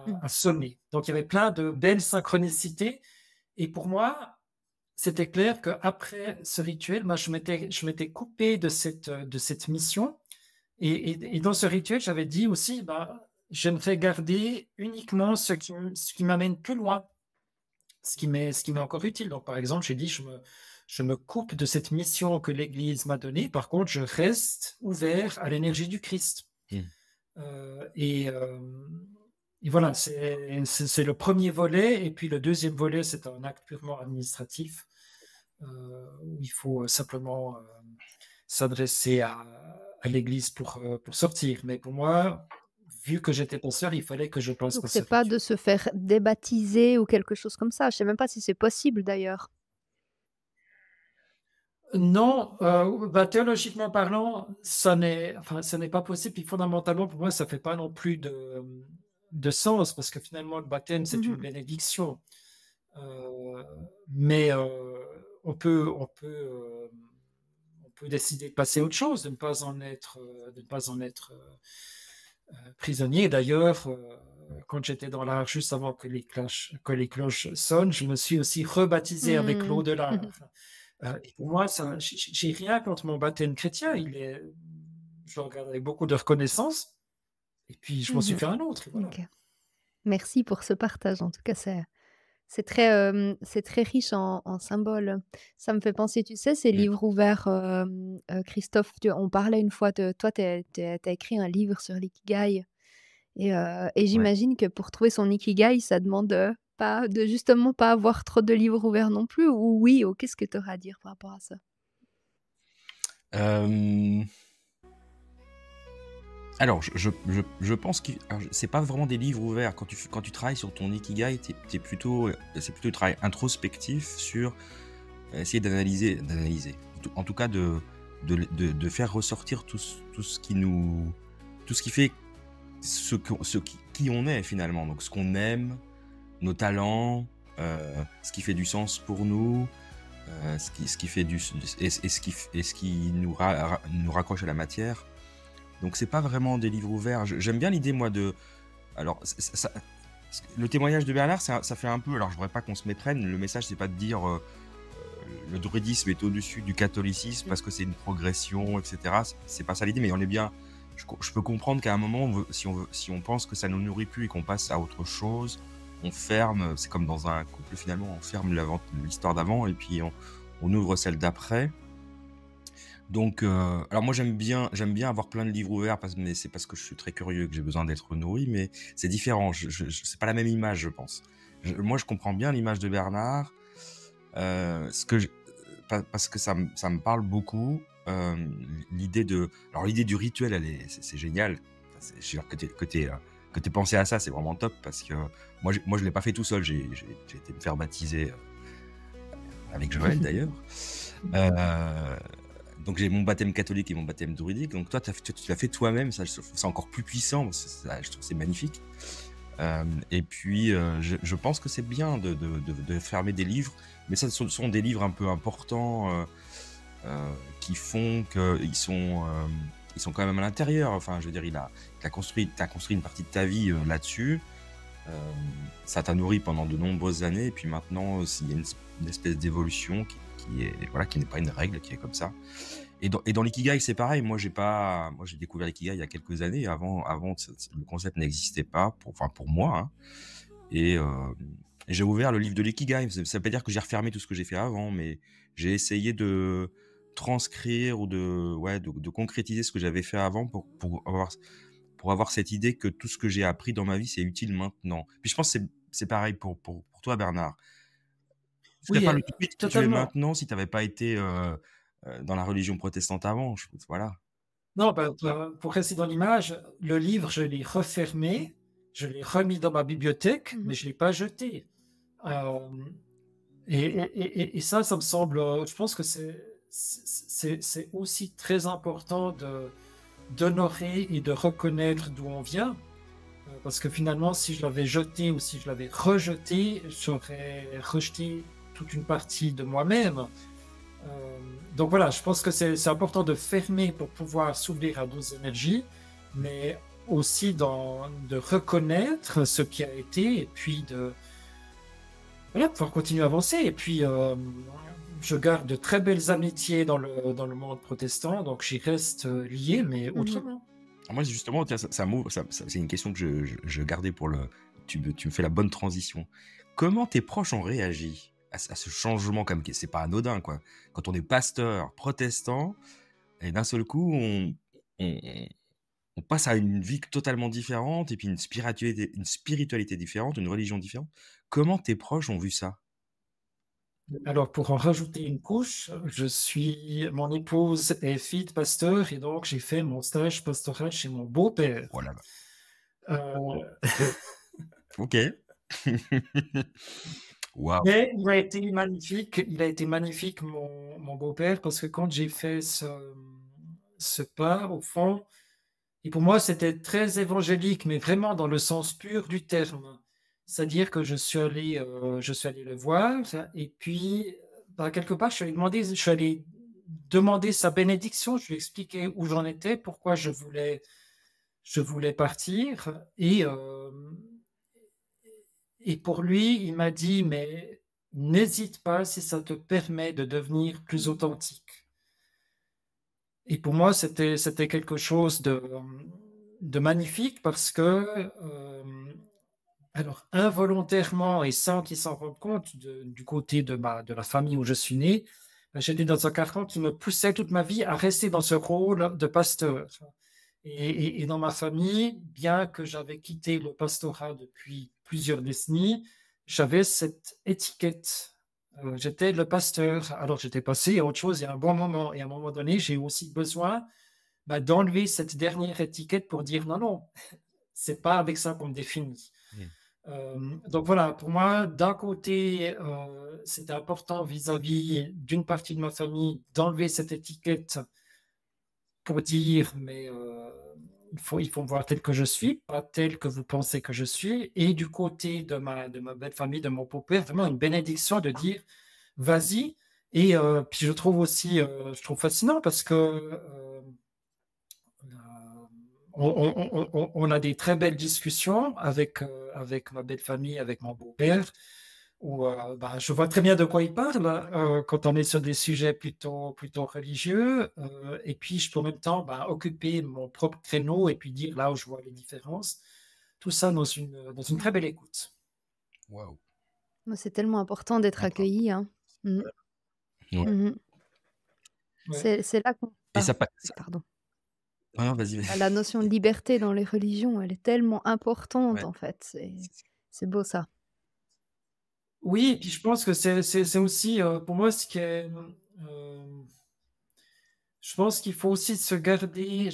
Mmh. à sonner. Donc, il y avait plein de belles synchronicités. Et pour moi, c'était clair qu'après ce rituel, moi, je m'étais coupé de cette mission. Et dans ce rituel, j'avais dit aussi, bah, j'aimerais garder uniquement ce qui m'amène plus loin, ce qui m'est encore utile. Donc, par exemple, j'ai dit, je me coupe de cette mission que l'Église m'a donnée. Par contre, je reste ouvert à l'énergie du Christ. Mmh. Et voilà, c'est le premier volet. Et puis le deuxième volet, c'est un acte purement administratif, où il faut simplement s'adresser à l'Église pour sortir. Mais pour moi, vu que j'étais pasteur, il fallait que je passe Donc par ce c'est pas de rituel. se faire débaptiser ou quelque chose comme ça? Je sais même pas si c'est possible d'ailleurs. Non, bah, théologiquement parlant, enfin, ce n'est pas possible. Puis fondamentalement, pour moi, ça fait pas non plus de sens, parce que finalement, le baptême, c'est une Mmh. bénédiction. Euh, mais on peut décider de passer à autre chose, de ne pas en être prisonnier. D'ailleurs, quand j'étais dans l'art, juste avant que les cloches sonnent, je me suis aussi rebaptisé avec l'eau Mmh. de l'art. Et pour moi, j'ai rien contre mon baptême chrétien. Je le regarde avec beaucoup de reconnaissance. Et puis, je m'en suis Mmh. fait un autre. Et voilà. OK. Merci pour ce partage. En tout cas, c'est très, c'est très riche en symboles. Ça me fait penser, tu sais, ces Mmh. livres ouverts, Christophe, on parlait une fois de toi, tu as écrit un livre sur l'ikigai et Ouais. j'imagine que pour trouver son ikigai, ça demande, pas de justement pas avoir trop de livres ouverts non plus ou oui? Ou qu'est-ce que tu aurais à dire par rapport à ça? Hem, alors je pense que c'est pas vraiment des livres ouverts. Quand tu travailles sur ton ikigai, tu plutôt, c'est plutôt un travail introspectif sur essayer d'analyser. En tout cas de faire ressortir tout ce qui fait qui on est finalement. Donc ce qu'on aime, nos talents, ce qui fait du sens pour nous, ce qui fait et ce qui nous raccroche à la matière. Donc c'est pas vraiment des livres ouverts. J'aime bien l'idée, moi, de... Alors, le témoignage de Bernard, ça fait un peu... Alors, je voudrais pas qu'on se méprenne. Le message, c'est pas de dire le druidisme est au-dessus du catholicisme parce que c'est une progression, etc. C'est pas ça l'idée, mais on est bien... Je peux comprendre qu'à un moment, si on pense que ça ne nous nourrit plus et qu'on passe à autre chose, on ferme. C'est comme dans un couple, finalement. On ferme l'histoire d'avant et puis on ouvre celle d'après. Donc, alors moi j'aime bien avoir plein de livres ouverts, mais c'est parce que je suis très curieux que j'ai besoin d'être nourri, mais c'est différent. C'est pas la même image, je pense. Moi, je comprends bien l'image de Bernard, parce que ça me parle beaucoup. L'idée du rituel, c'est génial. Enfin, je veux dire, que t'aies pensé à ça, c'est vraiment top, parce que moi je l'ai pas fait tout seul. J'ai été me faire baptiser avec Joël d'ailleurs. Donc j'ai mon baptême catholique et mon baptême druidique. Donc toi, tu l'as fait toi-même. Ça, je trouve ça encore plus puissant. Je trouve que c'est magnifique. Et puis, je pense que c'est bien de fermer des livres. Mais ça, ce sont des livres un peu importants qui font qu'ils sont quand même à l'intérieur. Enfin, je veux dire, t'as construit une partie de ta vie là-dessus. Ça t'a nourri pendant de nombreuses années. Et puis maintenant, il y a une espèce d'évolution qui n'est pas une règle, qui est comme ça. Et dans l'ikigai, c'est pareil. Moi, j'ai découvert l'ikigai il y a quelques années. Avant, le concept n'existait pas pour moi. Hein. Et j'ai ouvert le livre de l'ikigai. Ça veut pas dire que j'ai refermé tout ce que j'ai fait avant, mais j'ai essayé de transcrire ou de concrétiser ce que j'avais fait avant pour avoir cette idée que tout ce que j'ai appris dans ma vie, c'est utile maintenant. Puis je pense que c'est pareil pour toi, Bernard. Tu serais Oui, pas le druide que tu es totalement. maintenant si tu n'avais pas été dans la religion protestante avant. Voilà. Non, pour rester dans l'image, le livre, je l'ai refermé, je l'ai remis dans ma bibliothèque, mais je ne l'ai pas jeté. Euh, et ça me semble, je pense que c'est aussi très important d'honorer et de reconnaître d'où on vient. Parce que finalement, si je l'avais jeté ou si je l'avais rejeté, j'aurais rejeté toute une partie de moi-même. Donc voilà, je pense que c'est important de fermer pour pouvoir s'ouvrir à d'autres énergies, mais aussi de reconnaître ce qui a été et puis de pouvoir continuer à avancer. Et puis, je garde de très belles amitiés dans le monde protestant, donc j'y reste lié, mais autrement. Moi, justement, tiens, c'est une question que je gardais pour le... Tu me fais la bonne transition. Comment tes proches ont réagi à ce changement, comme c'est pas anodin, quoi. Quand on est pasteur protestant, et d'un seul coup, on passe à une vie totalement différente, et puis une spiritualité différente, une religion différente. Comment tes proches ont vu ça? Alors, pour en rajouter une couche, mon épouse est fille de pasteur et donc j'ai fait mon stage pastoral chez mon beau-père. Voilà. Euh, Ok. Wow. Mais il a été magnifique, mon beau-père, parce que quand j'ai fait ce pas, au fond, et pour moi, c'était très évangélique, mais vraiment dans le sens pur du terme. C'est-à-dire que je suis allé le voir, et puis, quelque part, je suis allé demander sa bénédiction, je lui ai expliqué où j'en étais, pourquoi je voulais partir, et pour lui, il m'a dit, mais n'hésite pas si ça te permet de devenir plus authentique. Et pour moi, c'était quelque chose de magnifique parce que, alors involontairement et sans qu'il s'en rende compte, du côté de la famille où je suis né, j'étais dans un carcan qui me poussait toute ma vie à rester dans ce rôle de pasteur. Et dans ma famille, bien que j'avais quitté le pastorat depuis plusieurs décennies, j'avais cette étiquette. J'étais le pasteur. Alors j'étais passé à autre chose il y a un bon moment. Et à un moment donné, j'ai aussi besoin d'enlever cette dernière étiquette pour dire non, non, c'est pas avec ça qu'on me définit. Donc voilà, pour moi, d'un côté, c'était important vis-à-vis d'une partie de ma famille d'enlever cette étiquette pour dire, mais il faut me voir tel que je suis, pas tel que vous pensez que je suis. Et du côté de ma belle famille, de mon beau-père, vraiment une bénédiction de dire, vas-y. Et puis je trouve fascinant parce que on a des très belles discussions avec ma belle famille, avec mon beau-père, où je vois très bien de quoi il parle quand on est sur des sujets plutôt religieux. Et puis, je peux en même temps occuper mon propre créneau et puis dire là où je vois les différences. Tout ça dans une très belle écoute. Waouh. C'est tellement important d'être D'accord. accueilli, hein. Mmh. Ouais. Mmh. Ouais. C'est là qu'on Et pardon. Ah non, vas-y, La notion de liberté dans les religions, elle est tellement importante, ouais. en fait. C'est beau ça. Oui, et puis je pense que c'est aussi, pour moi, ce qui est. Je pense qu'il faut aussi se garder.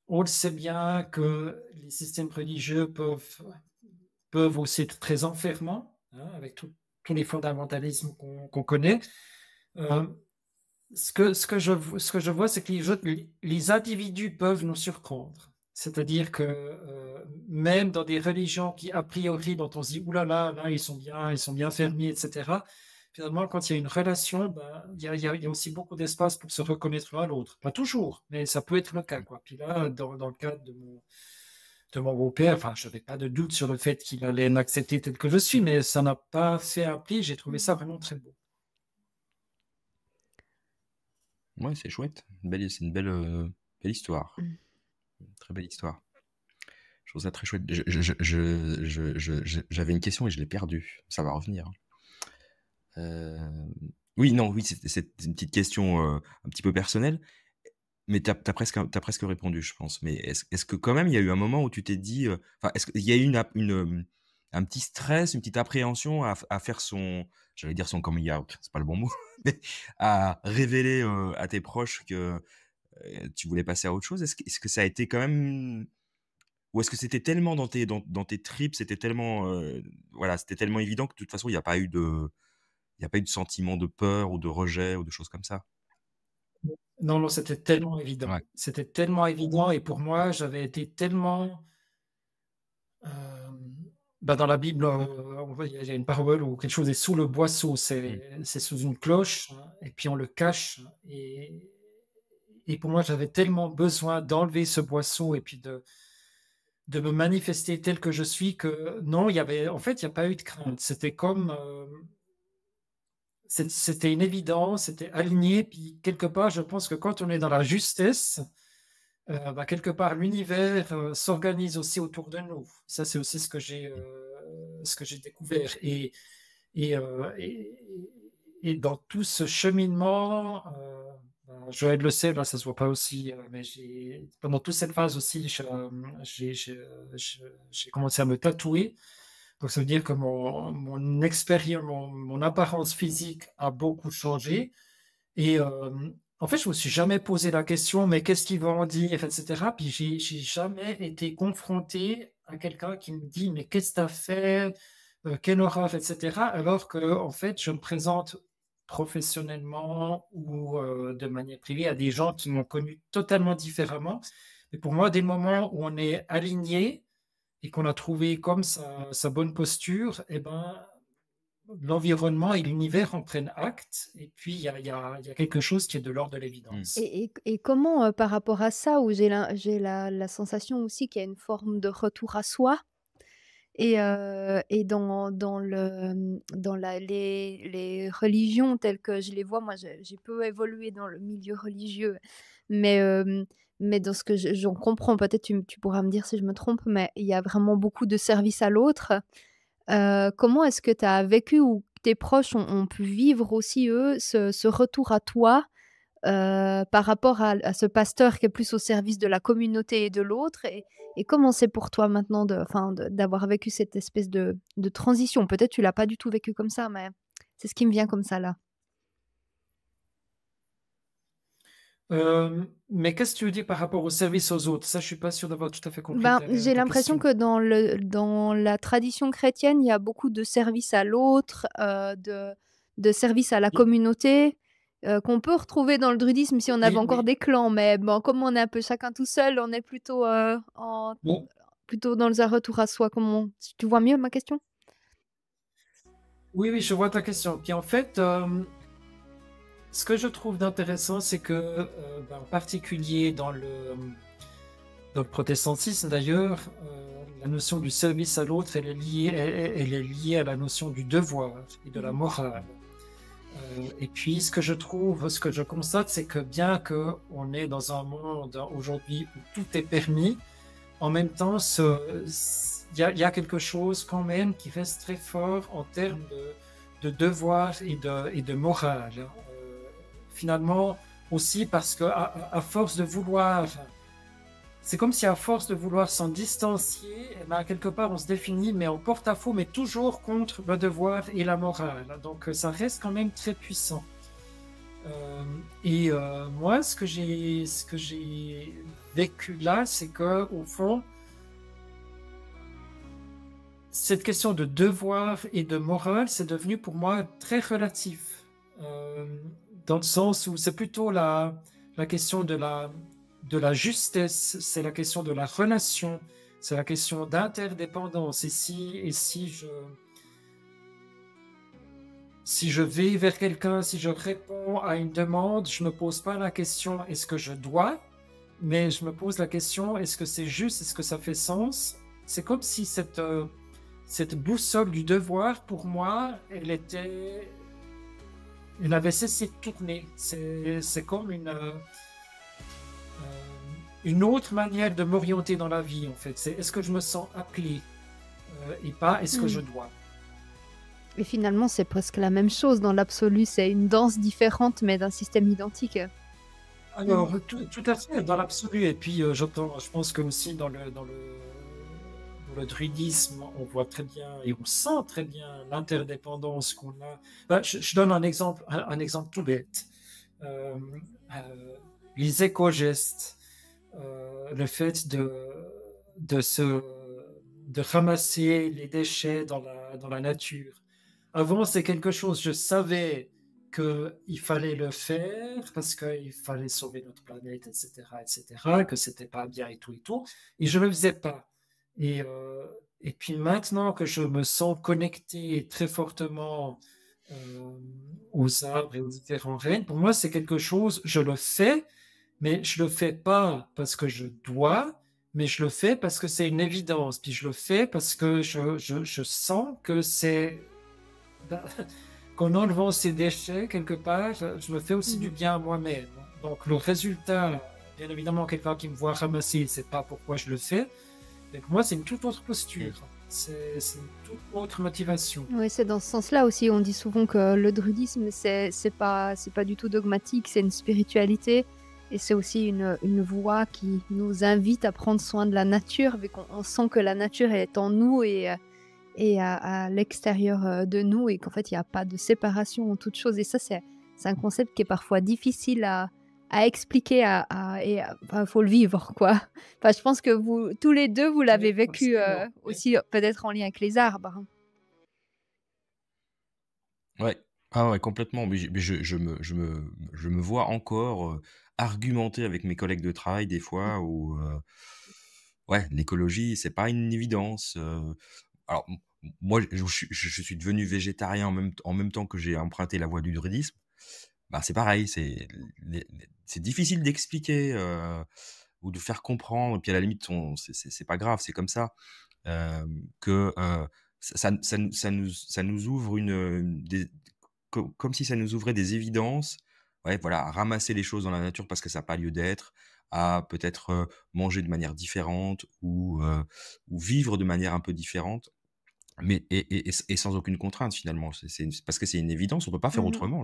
On le sait bien que les systèmes religieux peuvent aussi être très enfermants, hein, avec tous les fondamentalismes qu'on connaît. Euh, ce que je vois, c'est que les individus peuvent nous surprendre. C'est-à-dire que même dans des religions qui, a priori, dont on se dit, oulala, là, ils sont bien fermés, etc. Finalement, quand il y a une relation, il y a aussi beaucoup d'espace pour se reconnaître l'un à l'autre. Pas toujours, mais ça peut être le cas, quoi. Puis là, dans le cadre de mon beau-père, enfin, je n'avais pas de doute sur le fait qu'il allait m'accepter tel que je suis, mais ça n'a pas fait un pli. J'ai trouvé ça vraiment très beau. Ouais, c'est chouette. C'est une belle histoire. Mmh. Une très belle histoire. Je trouve ça très chouette. J'avais une question et je l'ai perdue. Ça va revenir. Oui, non, oui, c'est une petite question un petit peu personnelle, mais t'as presque répondu, je pense. Mais est-ce que quand même il y a eu un moment où tu t'es dit, enfin, est-ce qu'il y a eu un petit stress, une petite appréhension à faire j'allais dire son coming out, c'est pas le bon mot, mais à révéler à tes proches que tu voulais passer à autre chose? Est-ce que ça a été quand même, ou est-ce que c'était tellement dans tes tripes, c'était tellement, voilà, c'était tellement évident que de toute façon il n'y a pas eu de sentiment de peur ou de rejet ou de choses comme ça? Non, non, c'était tellement évident. Ouais. C'était tellement évident et pour moi, j'avais été tellement. euh, dans la Bible, il y a une parole où quelque chose est sous le boisseau, Mmh. c'est sous une cloche, hein, et puis on le cache. Et pour moi, j'avais tellement besoin d'enlever ce boisseau et puis de me manifester tel que je suis que non, en fait, il n'y a pas eu de crainte. C'était comme. C'était une évidence, c'était aligné. Puis quelque part, je pense que quand on est dans la justesse, quelque part, l'univers s'organise aussi autour de nous. Ça, c'est aussi ce que j'ai découvert. Et dans tout ce cheminement, Joël le sait, là, ça se voit pas aussi, mais pendant toute cette phase aussi, j'ai commencé à me tatouer. Donc, ça veut dire que mon expérience, mon apparence physique a beaucoup changé. Et en fait, je me suis jamais posé la question, mais qu'est-ce qu'ils vont en dire, etc. Puis j'ai jamais été confronté à quelqu'un qui me dit, mais qu'est-ce que tu as fait, quelle horreur, etc. Alors que, en fait, je me présente professionnellement ou de manière privée à des gens qui m'ont connu totalement différemment. Mais pour moi, dès le moment où on est aligné et qu'on a trouvé comme sa bonne posture, eh ben, l'environnement et l'univers en prennent acte, et puis il y a quelque chose qui est de l'ordre de Mmh. l'évidence. Et comment, par rapport à ça, où j'ai la sensation aussi qu'il y a une forme de retour à soi et dans les religions telles que je les vois, moi j'ai peu évolué dans le milieu religieux, mais mais dans ce que j'en comprends, peut-être tu pourras me dire si je me trompe, mais il y a vraiment beaucoup de service à l'autre. Comment est-ce que tu as vécu ou tes proches ont pu vivre aussi eux ce retour à toi, par rapport à ce pasteur qui est plus au service de la communauté et de l'autre et comment c'est pour toi maintenant d'avoir vécu cette espèce de transition? Peut-être tu l'as pas du tout vécu comme ça, mais c'est ce qui me vient comme ça là. Mais qu'est-ce que tu veux dire par rapport au service aux autres? Ça, je suis pas sûr d'avoir tout à fait compris Ben, ta, j'ai ta l'impression question. que dans la tradition chrétienne, il y a beaucoup de service à l'autre, de service à la communauté, qu'on peut retrouver dans le druidisme si on avait Oui, encore oui. des clans. Mais bon, comme on est un peu chacun tout seul, on est Bon, plutôt dans un retour à soi. Comment tu vois mieux ma question? Oui, oui, je vois ta question. Puis en fait, ce que je trouve d'intéressant, c'est que, en particulier dans le protestantisme d'ailleurs, la notion du service à l'autre, elle est liée à la notion du devoir et de la Mhm. morale. Et puis, ce que je constate, c'est que bien qu'on est dans un monde aujourd'hui où tout est permis, en même temps, il y a quelque chose quand même qui reste très fort en termes de devoir et de morale. Finalement, aussi parce que à force de vouloir, c'est comme si à force de vouloir s'en distancier, eh ben, quelque part on se définit, mais en porte-à-faux, mais toujours contre le devoir et la morale. Donc ça reste quand même très puissant. Moi, ce que j'ai vécu là, c'est que au fond, cette question de devoir et de morale, c'est devenu pour moi très relatif. Euh, Dans le sens où c'est plutôt la question de la justesse, c'est la question de la relation, c'est la question d'interdépendance. Si je vais vers quelqu'un, si je réponds à une demande, je ne me pose pas la question est-ce que je dois, mais je me pose la question est-ce que c'est juste, est-ce que ça fait sens? C'est comme si cette boussole du devoir, pour moi, elle avait cessé de tourner. C'est comme une autre manière de m'orienter dans la vie, en fait. C'est est-ce que je me sens appelé et pas est-ce que je Mm. dois. Et finalement, c'est presque la même chose dans l'absolu. C'est une danse différente, mais d'un système identique. Mm. Alors, tout à fait, dans l'absolu. Et puis, je pense que aussi dans le druidisme, on voit très bien et on sent très bien l'interdépendance qu'on a. Je donne un exemple tout bête. Euh, euh, les éco-gestes, le fait de, se, de ramasser les déchets dans la nature. Avant, c'est quelque chose, je savais qu'il fallait le faire parce qu'il fallait sauver notre planète, etc., que c'était pas bien et tout, et je ne le faisais pas. Et, euh, et puis maintenant que je me sens connecté très fortement euh, aux arbres et aux différents règnes, pour moi, c'est quelque chose, je le fais, mais je le fais pas parce que je dois, mais je le fais parce que c'est une évidence. Puis je le fais parce que je sens que c'est qu'en enlevant ces déchets quelque part, je me fais aussi du Mhm. bien à moi-même. Donc le résultat, bien évidemment, quelqu'un qui me voit ramasser, il ne sait pas pourquoi je le fais. Mais pour moi, c'est une toute autre Mm. posture. C'est une toute autre motivation. Oui, c'est dans ce sens-là aussi. On dit souvent que le druidisme, c'est pas du tout dogmatique, c'est une spiritualité. Et c'est aussi une voie qui nous invite à prendre soin de la nature, vu qu'on on sent que la nature est en nous et à l'extérieur de nous, et qu'en fait, il n'y a pas de séparation en toute chose. Et ça, c'est un concept qui est parfois difficile à expliquer, enfin, faut le vivre, quoi. Enfin, je pense que vous, tous les deux, vous Oui, l'avez vécu absolument. Oui. aussi, peut-être en lien avec les arbres, hein. Ouais. Ah ouais, complètement. Mais je me vois encore argumenter avec mes collègues de travail des fois où, ouais, l'écologie, c'est pas une évidence. Alors, moi, je suis devenu végétarien en même temps que j'ai emprunté la voie du druidisme. Bah, c'est pareil, c'est difficile d'expliquer ou de faire comprendre. Et puis à la limite, c'est pas grave, c'est comme ça. Que ça nous ouvre comme si ça nous ouvrait des évidences. Ouais, voilà, à ramasser les choses dans la nature parce que ça n'a pas lieu d'être, à peut-être manger de manière différente ou vivre de manière un peu différente, mais et sans aucune contrainte finalement. Parce que c'est une évidence, on peut pas faire Mhm. autrement.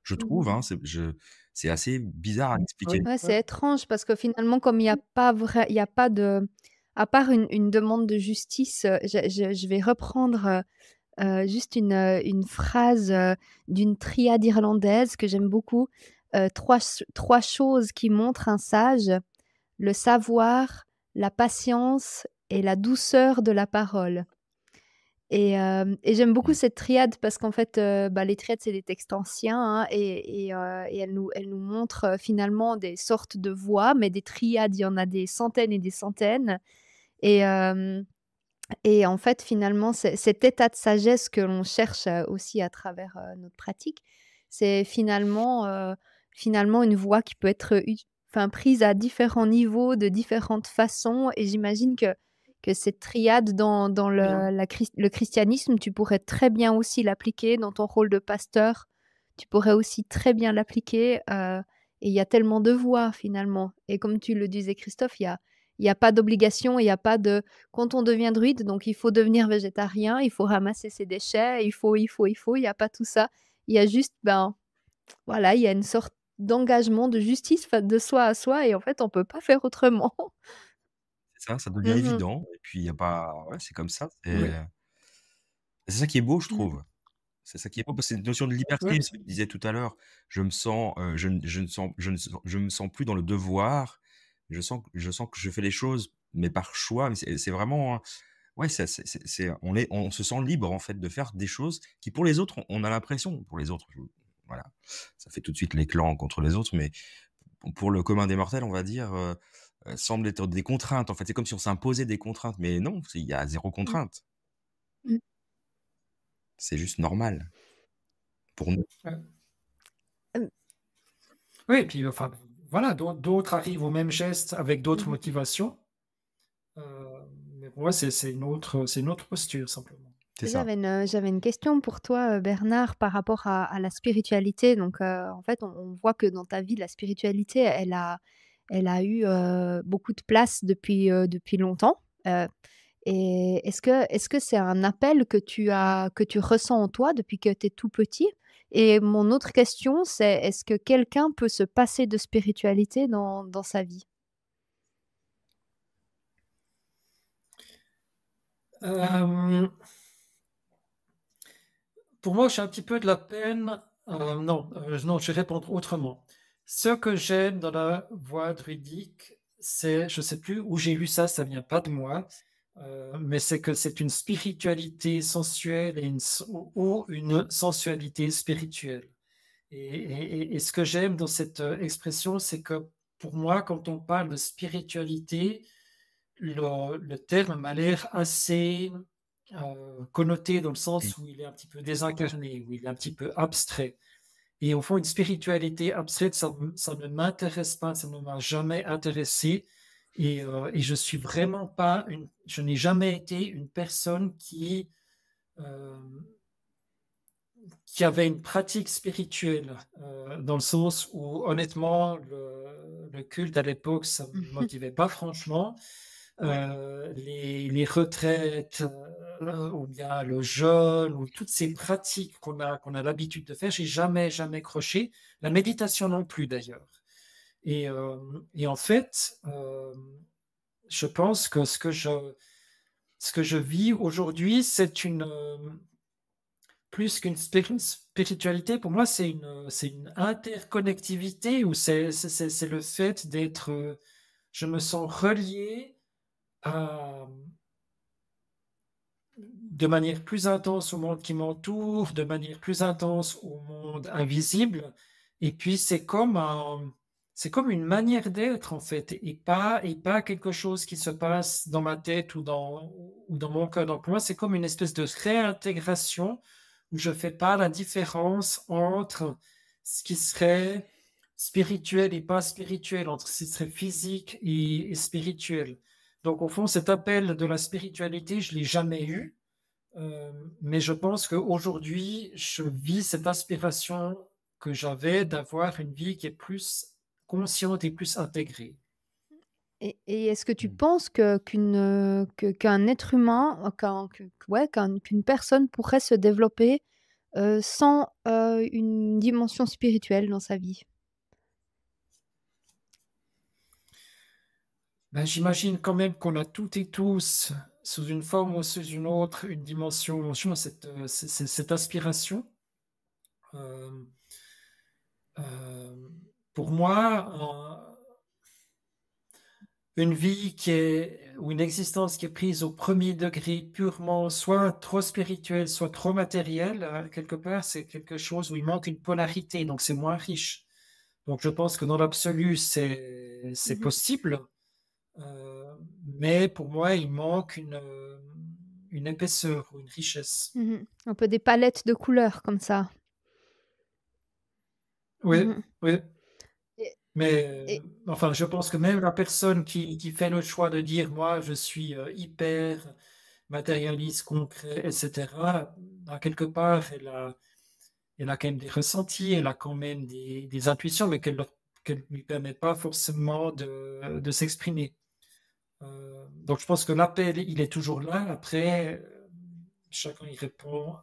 Je trouve, Mhm. hein, c'est assez bizarre à expliquer. Oui, Ouais, oui. c'est étrange parce que finalement, comme il y a pas de, à part une demande de justice, je vais reprendre juste une phrase d'une triade irlandaise que j'aime beaucoup. Trois choses qui montrent un sage: le savoir, la patience et la douceur de la parole. Et j'aime beaucoup Mmh. cette triade parce qu'en fait, bah, les triades, c'est des textes anciens, hein, et elles nous montrent, finalement des sortes de voies, mais des triades, il y en a des centaines et des centaines. Et Et en fait, finalement, cet état de sagesse que l'on cherche, aussi à travers, notre pratique, c'est finalement une voie qui peut être, prise à différents niveaux, de différentes façons et j'imagine que cette triade dans Oui, hein. le christianisme, tu pourrais très bien aussi l'appliquer dans ton rôle de pasteur. Tu pourrais aussi très bien l'appliquer, et il y a tellement de voies finalement et comme tu le disais Christophe, il y a pas d'obligation, il y a pas de quand on devient druide, donc il faut devenir végétarien, il faut ramasser ses déchets, il y a pas tout ça. Il y a juste, ben, voilà, il y a une sorte d'engagement, de justice, de soi à soi et en fait, on peut pas faire autrement. C'est ça, ça devient Mmh mh. évident et puis il y a pas ouais, c'est comme ça, Oui, c'est ça qui est beau, je Mmh. trouve. C'est ça qui est beau, parce que c'est une notion de liberté, oui, ce que tu disais tout à l'heure. Je me sens, je me sens plus dans le devoir. Je sens que je fais les choses, mais par choix, mais c'est vraiment, ouais, on se sent libre, en fait, de faire des choses qui, pour les autres, on a l'impression pour les autres, voilà, ça fait tout de suite les clans contre les autres, mais pour le commun des mortels, on va dire, semblent être des contraintes, en fait. C'est comme si on s'imposait des contraintes, mais non, il y a zéro Mmh. contrainte. Mmh. C'est juste normal pour nous. ouais. Hem, Oui, et puis, enfin, voilà, d'autres arrivent au même geste avec d'autres mmh mh. motivations, heu, mais pour moi, c'est une autre posture simplement. C'est ça. J'avais une question pour toi, Bernard, par rapport à la spiritualité. Donc, en fait, on voit que dans ta vie, la spiritualité, elle a eu, beaucoup de place depuis longtemps. Et est-ce que c'est un appel que tu ressens en toi depuis que tu es tout petit? Et mon autre question, c'est est-ce que quelqu'un peut se passer de spiritualité dans sa vie? Hem, pour moi, j'ai un petit peu de la peine, non, je vais répondre autrement. Ce que j'aime dans la voie druidique, c'est je sais plus où j'ai lu ça, ça vient pas de moi, mais c'est que c'est une spiritualité sensuelle et ou une sensualité spirituelle. Et ce que j'aime dans cette, expression, c'est que pour moi, quand on parle de spiritualité, le terme m'a l'air assez, connoté dans le Oui. sens où il est un petit peu désincarné, où il est un petit peu abstrait. Et au fond, une spiritualité abstraite, ça ne m'intéresse pas, ça ne m'a jamais intéressé et je suis vraiment pas je n'ai jamais été une personne hem qui avait une pratique spirituelle, dans le sens où honnêtement le culte à l'époque, ça me motivait pas franchement. Les retraites, ou bien le jeûne ou toutes ces pratiques qu'on a l'habitude de faire, j'ai jamais, jamais croché. La méditation non plus d'ailleurs et en fait, je pense que ce que je vis aujourd'hui, c'est plus qu'une spiritualité, pour moi, c'est une interconnectivité où c'est le fait d'être, je me sens relié à de manière plus intense au monde qui m'entoure, de manière plus intense au monde invisible et puis c'est comme une manière d'être, en fait et pas quelque chose qui se passe dans ma tête ou dans mon cœur. Donc pour moi, c'est comme une espèce de réintégration où je fais pas la différence entre ce qui serait spirituel et pas spirituel, entre ce qui serait physique et spirituel. Donc au fond, cet appel de la spiritualité, je l'ai jamais eu, mais je pense qu'aujourd'hui, je vis cette aspiration que j'avais d'avoir une vie qui est plus consciente et plus intégrée. Et est-ce que tu Mmh. penses qu'un être humain, qu'une personne pourrait se développer, sans, une dimension spirituelle dans sa vie? Ben, j'imagine quand même qu'on a toutes et tous, sous une forme ou sous une autre, une dimension, cette aspiration. Hem, pour moi, une vie ou une existence qui est prise au premier degré purement, soit trop spirituelle, soit trop matérielle, quelque part, c'est quelque chose où il manque une polarité, donc c'est moins riche. Donc je pense que dans l'absolu, c'est Mmh. possible, heu, mais pour moi, il manque une épaisseur ou une richesse. Un peu des palettes de couleurs comme ça. Oui, Mhm. oui. Et, Mais et- enfin, je pense que même la personne qui fait le choix de dire, moi, je suis hyper matérialiste, concret, etc., à quelque part, elle a quand même des ressentis, elle a quand même des intuitions, mais qu'elle ne lui permet pas forcément de s'exprimer. Donc, je pense que l'appel, il est toujours là. Après, chacun y répond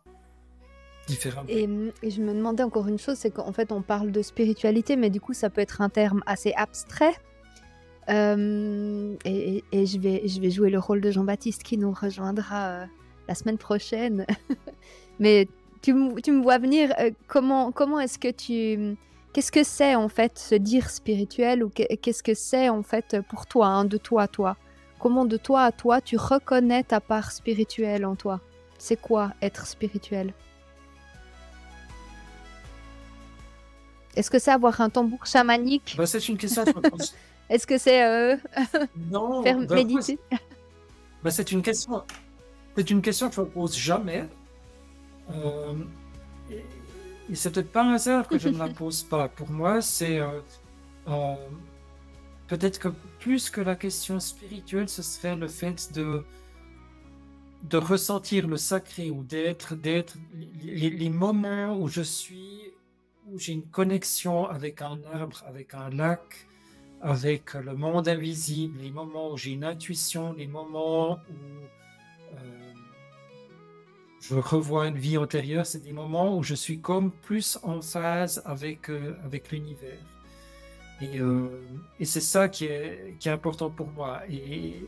différemment. et je me demandais encore une chose, c'est qu'en fait on parle de spiritualité, mais du coup ça peut être un terme assez abstrait. Et je vais jouer le rôle de Jean-Baptiste qui nous rejoindra la semaine prochaine. Mais tu me vois venir, comment est-ce que qu'est-ce que c'est en fait se dire spirituel, ou qu'est-ce que c'est en fait pour toi, hein, de toi à toi? Comment de toi à toi tu reconnais ta part spirituelle en toi? C'est quoi être spirituel? Est-ce que c'est avoir un tambour chamanique? Ben, c'est une question que je me pose. Est-ce que c'est Non, faire ben, méditer? ben, c'est une question que je me pose jamais. Euh, et c'est peut-être pas un hasard que je ne la pose pas. Pour moi, c'est euh, peut-être que plus que la question spirituelle, ce serait le fait de ressentir le sacré ou d'être les moments où où j'ai une connexion avec un arbre, avec un lac, avec le monde invisible, les moments où j'ai une intuition, les moments où je revois une vie antérieure, c'est des moments où je suis comme plus en phase avec l'univers. Et c'est ça qui est important pour moi. Et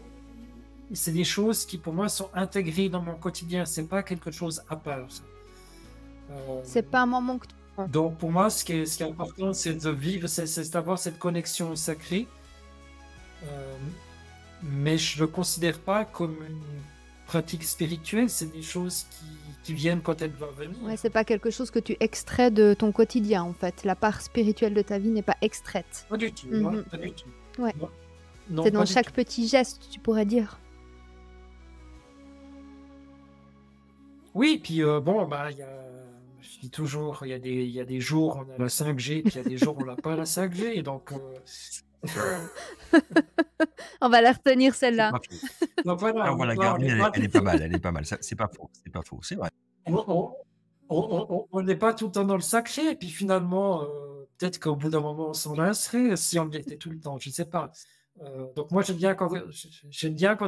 c'est des choses qui, pour moi, sont intégrées dans mon quotidien. C'est pas quelque chose à part. C'est pas un moment que tu prends. Donc, pour moi, ce qui est important, c'est de vivre, c'est d'avoir cette connexion sacrée. Mais je ne le considère pas comme une pratique spirituelle. C'est des choses qui viennent quand elles doivent venir. Ouais, c'est pas quelque chose que tu extrais de ton quotidien, en fait. La part spirituelle de ta vie n'est pas extraite. Pas du tout. Mhm. Pas du tout. Ouais. Non, C'est pas dans du chaque tout. petit geste, tu pourrais dire. Oui, puis bon, bah, je dis toujours, il y a des jours on a la 5G, puis il y a des jours on n'a pas la 5G, donc On va la retenir, C'est celle-là. pas faux. donc voilà, Ah, on va la voilà, garder, elle est pas mal, elle est pas mal. Ça, c'est pas faux, c'est pas faux, c'est vrai. on n'est pas tout le temps dans le sacré, et puis finalement, peut-être qu'au bout d'un moment on s'en lasserait si on y était tout le temps, je ne sais pas. Donc moi j'aime bien quand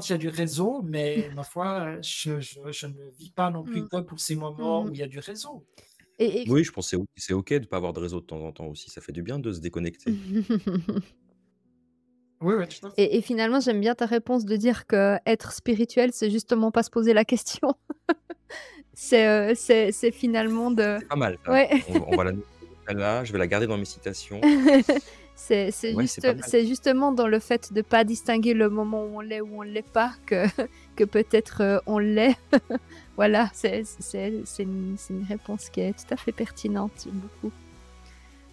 il y a du réseau, mais ma foi, je ne vis pas non plus Mm. que pour ces moments Mhm. où il y a du réseau. Et Oui, je pense que c'est OK de pas avoir de réseau de temps en temps aussi. Ça fait du bien de se déconnecter. Oui, oui, tout à fait. et finalement, j'aime bien ta réponse de dire que être spirituel, c'est justement pas se poser la question. C'est finalement de... C'est pas mal ça. Ouais. On va la noter celle-là, je vais la garder dans mes citations. Ouais, c'est pas mal. C'est justement dans le fait de pas distinguer le moment où on l'est ou on l'est pas que peut-être on l'est. Voilà, c'est une réponse qui est tout à fait pertinente, j'aime beaucoup.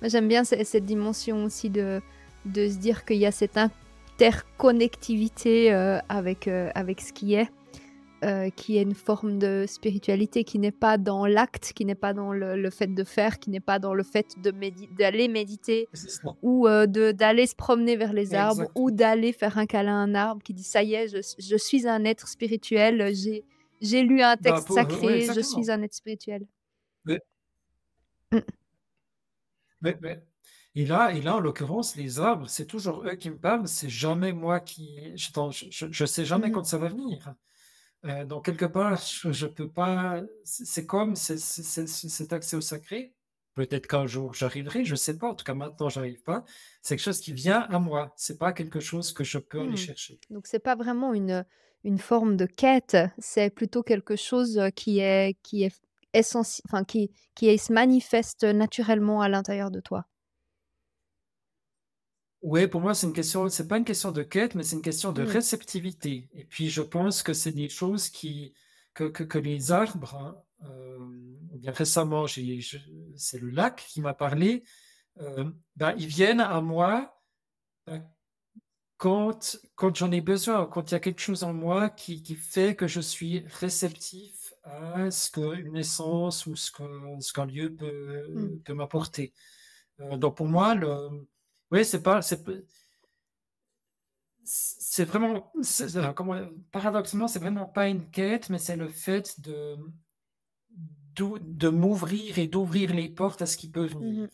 Moi, j'aime bien cette dimension aussi de se dire qu'il y a cette interconnectivité avec ce qui est une forme de spiritualité qui n'est pas dans l'acte, qui n'est pas dans le fait de faire, qui n'est pas dans le fait d'aller méditer C'est ça. ou d'aller se promener vers les arbres Exactement. ou d'aller faire un câlin à un arbre qui dit ça y est, je suis un être spirituel, j'ai lu un Bah, texte ouais, sacré, je exactement. suis un être spirituel. Mais, Mm. mais- Et là, en l'occurrence, les arbres, c'est toujours eux qui me parlent, c'est jamais moi je sais jamais Mhm. quand ça va venir. Donc, quelque part, je peux pas. C'est comme cet accès au sacré. Peut-être qu'un jour j'arriverai, je sais pas. En tout cas, maintenant, j'arrive pas. C'est quelque chose qui vient à moi. C'est pas quelque chose que je peux aller Mm. chercher. Donc c'est pas vraiment une forme de quête, c'est plutôt quelque chose qui est essentiel, enfin qui se manifeste naturellement à l'intérieur de toi. Oui, pour moi, c'est pas une question de quête, mais c'est une question de Mm. réceptivité. Et puis, je pense que c'est des choses que les arbres, hein, bien récemment, c'est le lac qui m'a parlé, ben, ils viennent à moi, ben, quand j'en ai besoin, quand il y a quelque chose en moi qui fait que je suis réceptif à ce qu'une essence ou ce qu'un lieu peut m'apporter. Donc pour moi, oui, c'est vraiment, paradoxalement, c'est vraiment pas une quête, mais c'est le fait de m'ouvrir et d'ouvrir les portes à ce qui peut venir.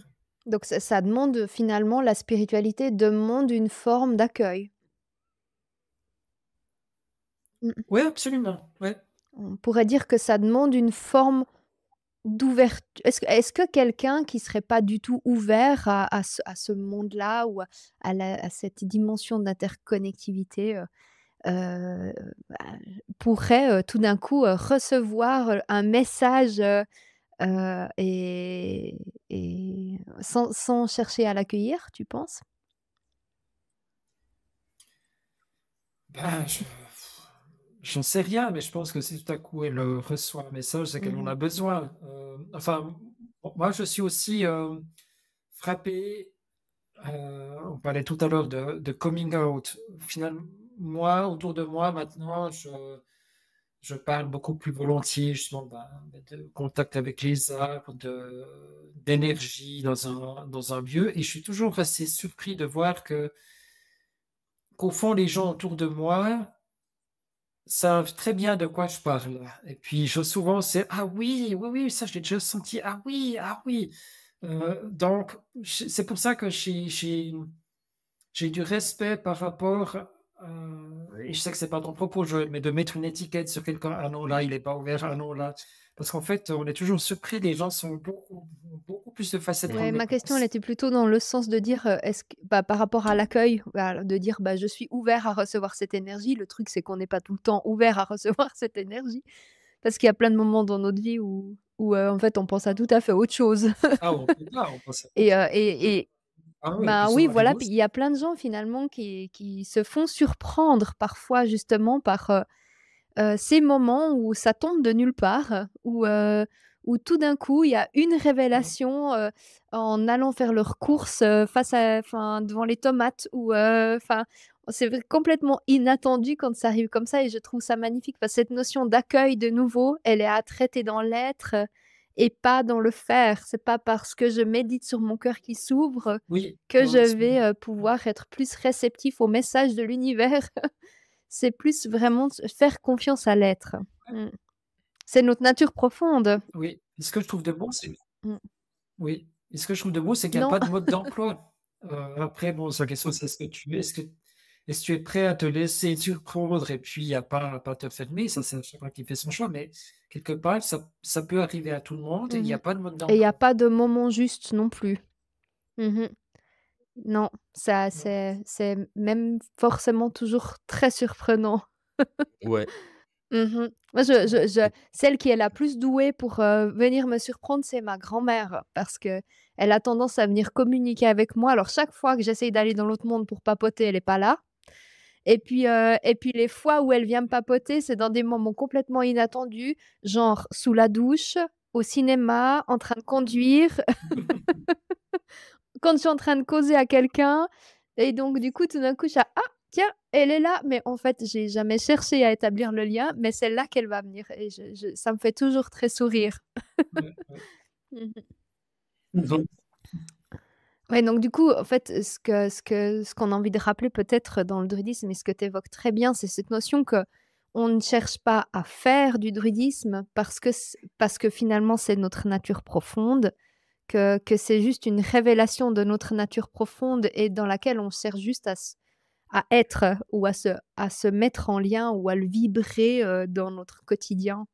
Donc ça demande finalement, la spiritualité demande une forme d'accueil. Oui, absolument. Ouais. On pourrait dire que ça demande une forme d'ouverture. Est-ce que quelqu'un qui serait pas du tout ouvert à ce monde-là ou à cette dimension d'interconnectivité, bah, pourrait, tout d'un coup, recevoir, un message, et sans chercher à l'accueillir, tu penses? Ben, j'en sais rien, mais je pense que si tout à coup elle reçoit un message, c'est qu'elle en a besoin. Enfin, moi je suis aussi frappé. On parlait tout à l'heure de coming out. Finalement, moi, autour de moi, maintenant, je parle beaucoup plus volontiers, justement, de contact avec les arbres, d'énergie dans un lieu. Et je suis toujours assez surpris de voir qu'au fond, les gens autour de moi savent très bien de quoi je parle. Et puis, souvent, c'est ah oui, oui, oui, ça, je l'ai déjà senti. Ah oui, ah oui. Donc, c'est pour ça que j'ai du respect par rapport, et je sais que c'est pas ton propos, Joël, mais de mettre une étiquette sur quelqu'un. Ah non, là, il est pas ouvert. Ah non, là. Parce qu'en fait, on est toujours surpris. Les gens sont beaucoup plus de facettes qu'on Ouais, ne le ma question, elle pense. était plutôt dans le sens de dire, est-ce que bah, par rapport à l'accueil, bah, de dire: «Bah, je suis ouvert à recevoir cette énergie». Le truc, c'est qu'on n'est pas tout le temps ouvert à recevoir cette énergie. Parce qu'il y a plein de moments dans notre vie où, en fait, on pense à tout à fait autre chose. Ah, on peut pas, on pense à autre Et chose. Ah oui, et puis ben, ça oui, m'arrive voilà, puis il aussi. y a plein de gens finalement qui se font surprendre parfois justement par, ces moments où ça tombe de nulle part, où tout d'un coup, il y a une Mm. révélation, en allant faire leurs courses, devant les tomates ou, c'est complètement inattendu quand ça arrive comme ça et je trouve ça magnifique parce que cette notion d'accueil de nouveau, elle est à traiter dans l'être, et pas dans le faire. C'est pas parce que je médite sur mon cœur qui s'ouvre Oui, que je vais, absolument. pouvoir être plus réceptif au message de l'univers. C'est plus vraiment faire confiance à l'être. Mmh. C'est notre nature profonde. Oui. Et ce que je trouve de bon, c'est Mmh. oui. Et ce que je trouve de beau, c'est qu'il n'y a Non. pas de mode d'emploi. Après, bon, la question, c'est est-ce que tu es prêt à te laisser surprendre et puis à pas te fermer? Ça, c'est chacun qui fait son choix, mais quelque part, ça peut arriver à tout le monde et il n'y Mmh. a pas de mode Et il y a d'emploi. pas de moment juste non plus. Mmh. Non, ça Non. c'est même forcément toujours très surprenant. Ouais. Mmh. Moi, celle qui est la plus douée pour, venir me surprendre, c'est ma grand-mère parce qu'elle a tendance à venir communiquer avec moi. Alors chaque fois que j'essaye d'aller dans l'autre monde pour papoter, elle est pas là. Et puis les fois où elle vient me papoter, c'est dans des moments complètement inattendus, genre sous la douche, au cinéma, en train de conduire, quand je suis en train de causer à quelqu'un et donc du coup, tout d'un coup, je suis là: «Ah tiens, elle est là!» mais en fait, j'ai jamais cherché à établir le lien, mais c'est là qu'elle va venir et ça me fait toujours très sourire. Ouais, ouais. Mmh. Mhm. Ouais, donc du coup, en fait, ce qu'on a envie de rappeler peut-être dans le druidisme et ce que tu évoques très bien, c'est cette notion que on ne cherche pas à faire du druidisme parce que finalement c'est notre nature profonde, que c'est juste une révélation de notre nature profonde et dans laquelle on cherche juste à être ou à se mettre en lien ou à le vibrer, dans notre quotidien,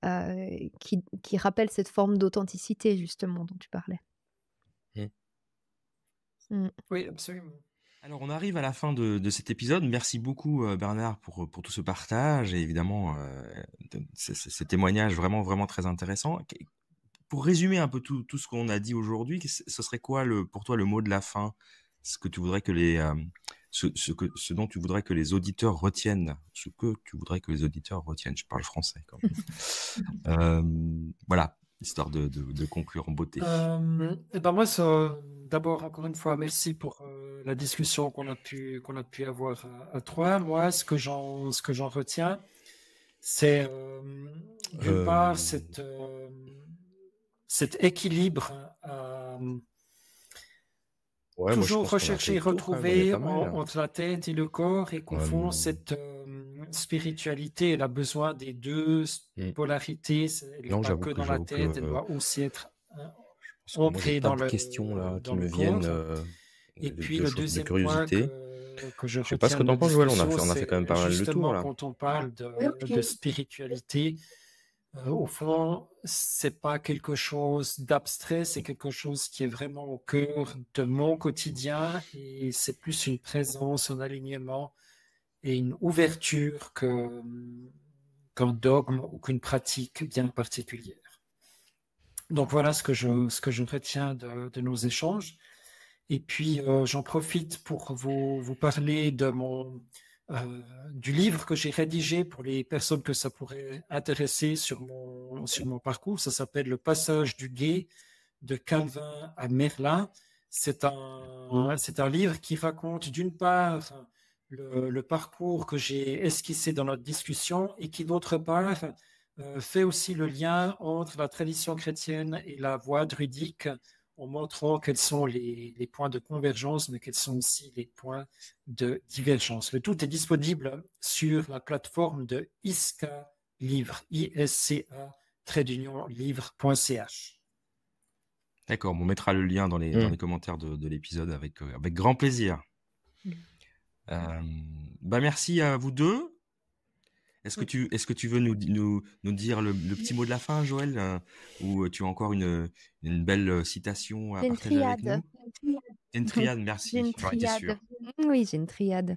qui rappelle cette forme d'authenticité justement dont tu parlais. Mmh. Mmh. Oui, absolument. Alors, on arrive à la fin de cet épisode. Merci beaucoup, Bernard, pour tout ce partage et évidemment, ces témoignages vraiment, vraiment très intéressants. Pour résumer un peu tout ce qu'on a dit aujourd'hui, ce serait quoi pour toi le mot de la fin? Ce que tu voudrais que ce dont tu voudrais que les auditeurs retiennent, ce que tu voudrais que les auditeurs retiennent. Je parle français quand même. Voilà, histoire de conclure en beauté. Et ben moi, d'abord, encore une fois, merci pour la discussion qu'on a pu avoir à trois. Moi, ce que j'en retiens, c'est d'une part cet équilibre à Ouais, moi je toujours pense qu'on a fait rechercher et le tour quand même, on est retrouver pas mal. entre la tête et le corps, et qu'au fond, Euh, cette spiritualité, elle a besoin des deux Mm. polarités. Elle n'est Non, pas j'avoue que que dans la tête, elle doit aussi être parce que moi j'ai ancrée pas dans de questions là qui dans le me viennent corps. Et puis de le choses de deuxième point curiosité. que je Je sais pas ce retiens que de t'en notre penses, Joël. discussion, On a fait quand même c'est pas mal le tour justement là. quand on parle de spiritualité, au fond, c'est pas quelque chose d'abstrait, c'est quelque chose qui est vraiment au cœur de mon quotidien, et c'est plus une présence, un alignement et une ouverture qu'un dogme ou qu'une pratique bien particulière. Donc voilà ce que je retiens de nos échanges. Et puis j'en profite pour vous parler du livre que j'ai rédigé pour les personnes que ça pourrait intéresser sur mon parcours. Ça s'appelle Le passage du gué de Calvin à Merlin. C'est un livre qui raconte d'une part le parcours que j'ai esquissé dans notre discussion, et qui d'autre part fait aussi le lien entre la tradition chrétienne et la voie druidique, en montrant quels sont les points de convergence, mais quels sont aussi les points de divergence. Le tout est disponible sur la plateforme de ISCA Livre, ISCA-livre.ch. D'accord, on mettra le lien dans les commentaires de l'épisode avec grand plaisir. Merci à vous deux. Est-ce que tu veux nous dire le petit mot de la fin, Joël, ou tu as encore une belle citation à partager avec nous? Une triade, merci. J'ai une triade. Oui, j'ai une triade.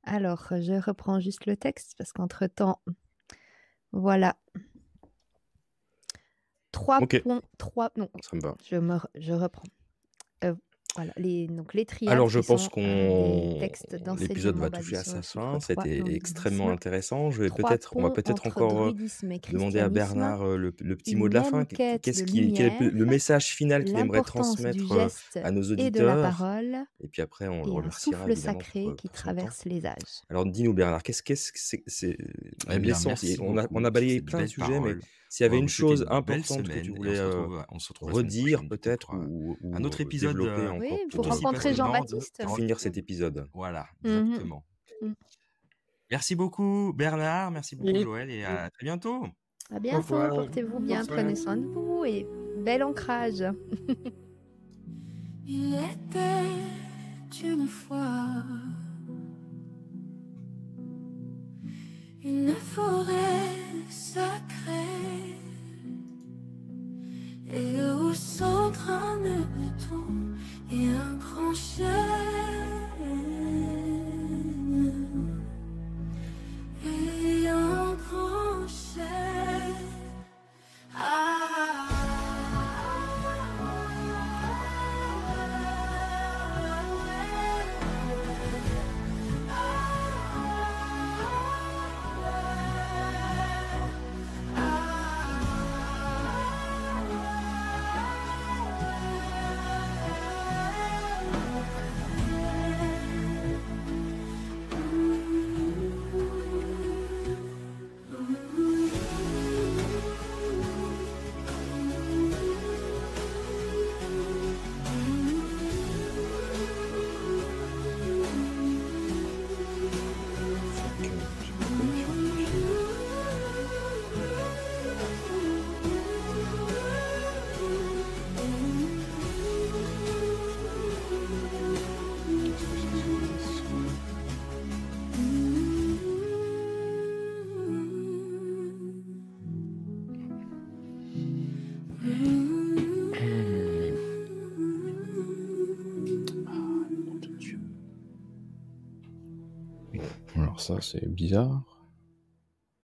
Alors, je reprends juste le texte parce qu'entre-temps, voilà. 3 points. Non, ça me va. Je reprends. Voilà, les triades. Alors, je pense l'épisode va toucher à sa fin. C'était extrêmement intéressant. On va peut-être encore demander à Bernard le petit mot de la fin. Quel est le message final qu'il aimerait transmettre à nos auditeurs. Et de la parole. Et puis après, on le remerciera. Un souffle sacré qui traverse les âges. Alors, dis-nous, Bernard, qu'est-ce que c'est l'essence? On a balayé plein de sujets, mais s'il y avait une chose importante que tu voulais redire peut-être ou un autre épisode développer encore pour rencontrer Jean-Baptiste. Pour finir cet épisode. Voilà, exactement. Merci beaucoup Bernard, merci beaucoup Joël, et à très bientôt. À bientôt, portez-vous bien, prenez soin de vous et bel ancrage. Il était une fois une forêt sacrée, et au centre un béton et un grand chêne, et un grand chêne. Alors ça, c'est bizarre.